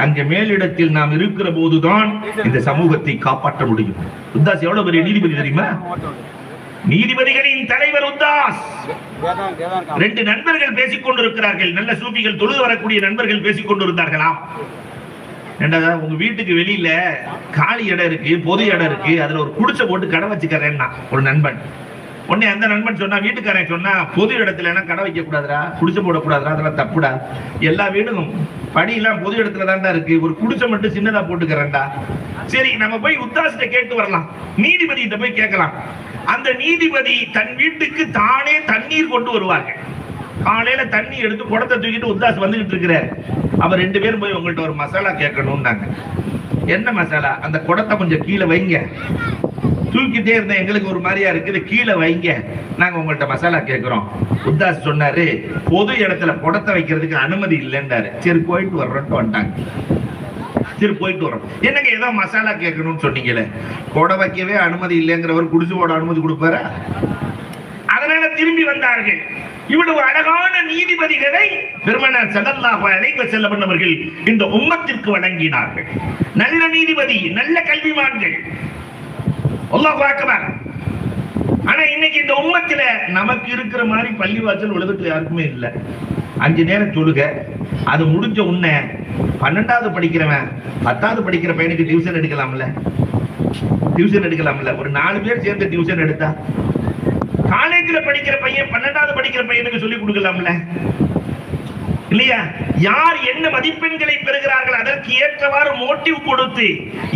அங்க மேலிடத்தில் நாம் இருக்கிற போதுதான் இந்த சமூகத்தை காப்பாற்ற முடியும். உத்தாஸ் எவ்வளவு பெரிய நீதிபதி தெரியுமா? நீதிபதிகளின் தலைவர் உத்தாஸ். 2 நண்பர்கள் பேசிக் கொண்டிருக்கிறார்கள். நல்ல சூஃபிகள், தொழுது வரக்கூடிய நண்பர்கள் பேசிக் கொண்டிருந்தார்களாம். உங்க வீட்டுக்கு வெளியில காலி இடம் இருக்கு, பொது இடம் இருக்கு, அதுல ஒரு குடிசை போட்டு கடை வச்சுக்கிறேன்னா ஒரு நண்பன். உடனே அந்த நண்பன் சொன்னா, வீட்டுக்காரன் சொன்னா, பொது இடத்துல எல்லாம் கடை வைக்க கூடாதுரா, குடிசை போடக்கூடாதுரா, அதெல்லாம் தப்புடா. எல்லா வீடும் படியெல்லாம் பொது இடத்துல தான்டா இருக்கு, ஒரு குடிசை மட்டும் சின்னதா போட்டுக்கிறேன்டா. சரி, நம்ம போய் உத்தாசிட்ட கேட்டு வரலாம், நீதிபதி கிட்ட போய் கேட்கலாம். அந்த நீதிபதி தன் வீட்டுக்கு தானே தண்ணீர் கொண்டு வருவார்கள். காலையில தண்ணி எடுத்து குடத்தை தூக்கிட்டு உத்தாஸ் வந்துகிட்டு இருக்கிறார். அவர் 2 பேரும் போய் உங்கள்ட்ட ஒரு மசாலா கேட்கணும்னாங்க. என்ன மசாலா? அந்த குடத்தை கொஞ்சம் கீழே வைங்க. தூக்கிட்டே இருந்தேன், எங்களுக்கு ஒரு மாதிரியா இருக்குது, கீழே வைங்க, நாங்க உங்கள்ட்ட மசாலா கேட்கிறோம். உத்தாஸ் சொன்னாரு, பொது இடத்துல குடத்தை வைக்கிறதுக்கு அனுமதி இல்லைன்றாரு. சரி போயிட்டு வர்றோம்ட்டு வந்துட்டாங்க. சரி போயிட்டு வரோம். என்னங்க ஏதோ மசாலா கேட்கணும்னு சொன்னீங்களே, கொடை வைக்கவே அனுமதி இல்லைங்கிறவர் குடிசை போட அனுமதி கொடுப்பாரா? அதனால திரும்பி வந்தார்கள். இவ்வளவு அழகான நீதிபதிகளை பெருமானார் ஸல்லல்லாஹு அலைஹி வஸல்லம் அவர்கள் இந்த உம்மத்திற்கு வழங்கினார்கள். நல்ல நீதிபதி, நல்ல கல்விமான்கள். அல்லாஹு அக்பர். ஆனா இன்னைக்கு இந்த உம்மத்தில நமக்கு இருக்கிற மாதிரி பள்ளிவாசல் உலகத்துல யாருக்குமே இல்லை. 5 நேரம் தொழுகை, அது முடிஞ்ச உடனே 12வது படிக்கிறவன் 10வது படிக்கிற பையனுக்கு டியூஷன் எடுக்கலாம்ல, ஒரு 4 பேர் சேர்ந்து டியூஷன் எடுத்தா, காலேஜ்ல படிக்கிற பையன் 12வது படிக்கிற பையனுக்கு சொல்லி கொடுக்கலாம்ல, இல்லையா? யார் என்ன மதிப்பெண்களை பெறுகிறார்கள் அதற்கு ஏற்றவாறு மோட்டிவ் கொடுத்து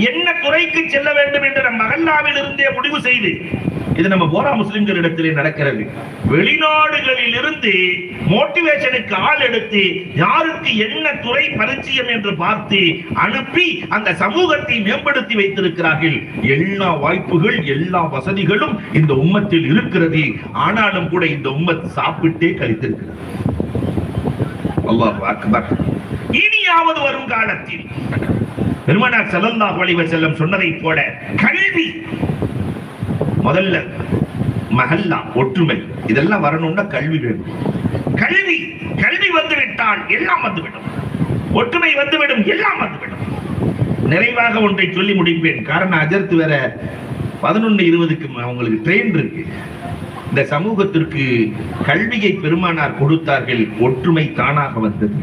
என்ன துறைக்கு செல்ல வேண்டும் என்று நம் மகல்லாவில் இருந்தே முடிவு செய்து, இது நம்ம போரா முஸ்லிம்கள் இடத்திலே நடக்கிறது. வெளிநாடுகளில் இருந்து மோட்டிவேஷனுக்கு ஆள் எடுத்து யாருக்கு என்ன துறை பரிச்சயம் என்று பார்த்து அனுப்பி அந்த சமூகத்தை மேம்படுத்தி வைத்திருக்கிறார்கள். எல்லா வாய்ப்புகள், எல்லா வசதிகளும் இந்த உம்மத்தில் இருக்கிறது. ஆனாலும் கூட இந்த உம்மத் சாப்பிட்டே கழித்திருக்கிறது. அல்லாஹ் அக்பர். இனியாவது வரும் காலத்தில் பெருமானார் ஸல்லல்லாஹு அலைஹி வஸல்லம் சொன்னதை போல கல்வி முதல்ல, மஹல்லா ஒற்றுமை, இதெல்லாம் வரணும்னா கல்வி வேணும். கல்வி வந்துவிட்டால் எல்லாம் வந்துவிடும். ஒற்றுமை வந்துவிடும், எல்லாம் வந்துவிடும். நிறைவாக ஒன்றை சொல்லி முடிப்பேன். காரணம் அஜர்த்து வேற 11:20க்கு உங்களுக்கு ட்ரெயின் இருக்கு. இந்த சமூகத்திற்கு கல்வியை பெருமானார் கொடுத்தார்கள், ஒற்றுமை தானாக வந்தது.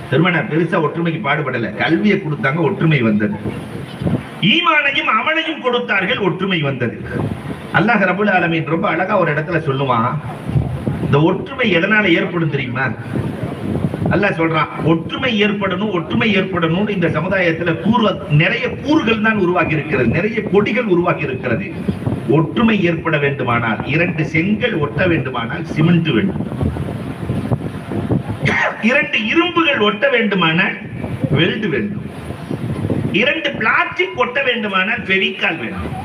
பெருமானார் பெருசா ஒற்றுமைக்கு பாடுபடல, கல்வியை கொடுத்தாங்க, ஒற்றுமை வந்தது. ஈமானையும் அமலையும் கொடுத்தார்கள், ஒற்றுமை வந்தது. அல்லாஹ் ரப்பல் ஆலமீன் ரொம்ப அழகா ஒரு இடத்துல சொல்லுவான், இந்த ஒற்றுமை எதனால ஏற்படும் தெரியுமா? அல்லாஹ் சொல்றான், ஒற்றுமை ஏற்படணும். இந்த சமுதாயத்துல நிறைய கூறுகள் தான் உருவாகி இருக்கிறது, நிறைய கொடிகள் உருவாகி இருக்கிறது. ஒற்றுமை ஏற்பட வேண்டுமானால் 2 செங்கல் ஒட்ட வேண்டுமானால் சிமெண்ட் வேண்டும். 2 இரும்புகள் ஒட்ட வேண்டுமானால் வெல்டு வேண்டும், 2 பிளாஸ்டிக் ஒட்ட வேண்டுமானால் ஃபெவிகால் வேண்டும்,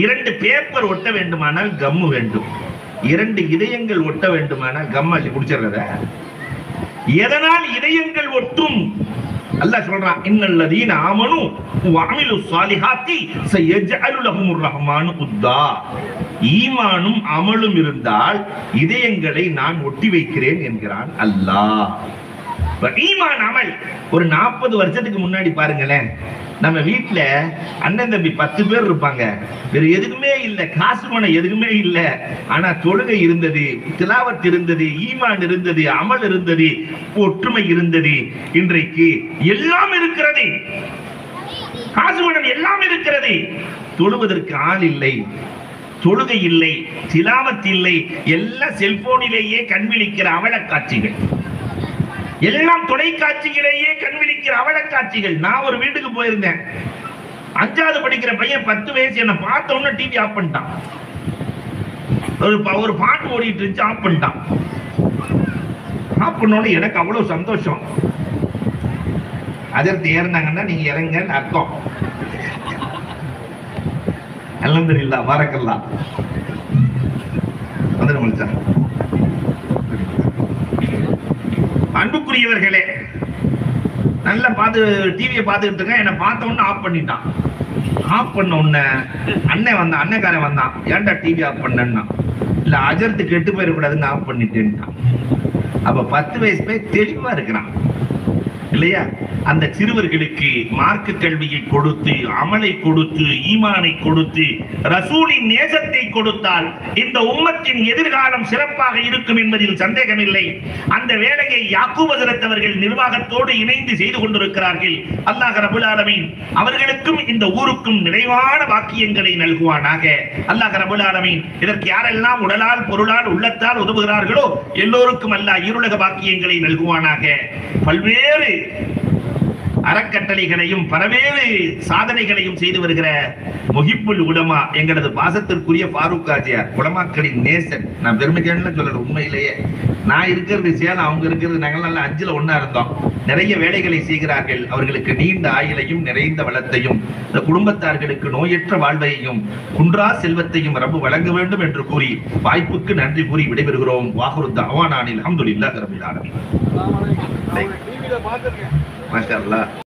2 பேப்பர் ஒட்ட வேண்டுமானால் கம்மு வேண்டும், 2 இதயங்கள் ஒட்ட வேண்டுமானால் கம்மாசி குடிச்சிடுறத. எதனால் இதயங்கள் ஒட்டும்? அல்லாஹ் சொல்றான், இன்னல்லதீன ஆமனு வஅமிலு ஸாலிஹாத்தி சயஜஅலு லஹுமுர் ரஹ்மானு உத்தா. ஈமானும் அமலும் இருந்தால் இதயங்களை நான் ஒட்டி வைக்கிறேன் என்கிறான் அல்லாஹ். ஈமான் அமல் ஒரு 40 வருஷத்துக்கு முன்னாடி பாருங்களேன், நம்ம வீட்டுல அண்ணன் தம்பி 10 பேர் இருப்பாங்க, வேற எதுக்குமே இல்ல, காசு பணம் எதுக்குமே இல்ல, ஆனா தொழுகை இருந்தது, திலாவத் இருந்தது, ஈமான் இருந்தது, அமல் இருந்தது, ஒற்றுமை இருந்தது. இன்றைக்கு எல்லாம் இருக்கிறது, காசு பணம் எல்லாம் இருக்கிறது, தொழுவதற்கு ஆள் இல்லை, தொழுகை இல்லை, திலாவத் இல்லை, எல்லாம் செல்போனிலேயே கண்விழிக்கிற அவல காட்சிகள், எல்லாம் தொலைக்காட்சியிலேயே கண்விழிக்கிற அவல காட்சிகள். நான் ஒரு வீட்டுக்கு போயிருந்தேன், 5வது படிக்கிற பையன் 10 வயசு, என்ன பார்த்த உடனே டிவி ஆஃப் பண்ணிட்டான். ஒரு பாட்டு ஓடிட்டு இருந்துச்சு, ஆஃப் பண்ணிட்டான். ஆஃப் பண்ணோட எனக்கு அவ்வளவு சந்தோஷம். அதற்கு ஏறினாங்கன்னா நீங்க இறங்கன்னு அர்த்தம். அல்ஹம்துலில்லாஹ், பாரக்கல்லாஹ். வந்து முடிச்சா அன்புக்குரியவர்களே, நல்லா டிவியை பார்த்துக்கிட்டு இருக்கேன், என்ன பார்த்த உடனே ஆஃப் பண்ணிட்டான். ஆஃப் பண்ண உடனே அண்ணக்காரன் வந்தான், ஏன்டா டிவி ஆஃப் பண்ணா? இல்ல அஜர்த்து கெட்டு போயிடக்கூடாதுன்னு ஆஃப் பண்ணிட்டேன்ட்டான். அப்ப 10 வயசு போய் தெளிவா இருக்கிறான் இல்லையா? அந்த சிறுவர்களுக்கு மார்க்க கல்வியை கொடுத்து, அமலை கொடுத்து, ஈமானை கொடுத்து, ரசூலின் நேசத்தை கொடுத்தால் இந்த உம்மத்தின் எதிர்காலம் சிறப்பாக இருக்கும் என்பதில் சந்தேகமில்லை. அந்த வேலையை யாக்கூப் ஹஜ்ரத் அவர்கள் நிர்வாகத்தோடு இணைந்து செய்து கொண்டிருக்கிறார்கள். அல்லாஹ் ரப்பல் ஆலமீன் அவர்களுக்கும் இந்த ஊருக்கும் நிறைவான வாக்கியங்களை நல்குவானாக. அல்லாஹ் ரப்பல் ஆலமீன் இதற்கு யாரெல்லாம் உடலால், பொருளால், உள்ளத்தால் உதவுகிறார்களோ எல்லோருக்கும் அல்லாஹ் ஈருலக வாக்கியங்களை நல்குவானாக. பல்வேறு அறக்கட்டளைகளையும் பல்வேறு சாதனைகளையும் செய்து வருகிற முஹிப்புல் உலமா, எங்களது பாசத்திற்குரிய ஃபாரூக் ஆஜியார், உலமாக்களின் நேசன். நான் பெருமைக்கான சொல்லல, உண்மையிலேயே நான் இருக்கிறது சேலம், அவங்க இருக்கிறது நாங்கள் நல்ல 5ல் 1 இருந்தோம். நிறைய வேலைகளை செய்கிறார்கள். அவர்களுக்கு நீண்ட ஆயுளையும் நிறைந்த வளத்தையும், இந்த குடும்பத்தார்களுக்கு நோயற்ற வாழ்வையும் குன்றா செல்வத்தையும் ரப்பு வழங்க வேண்டும் என்று கூறி வாய்ப்புக்கு நன்றி கூறி விடைபெறுகிறோம். வாஹிரு தஅவானா அல்ஹம்துலில்லாஹி ரப்பில் ஆலமீன். மாஷா அல்லாஹ்.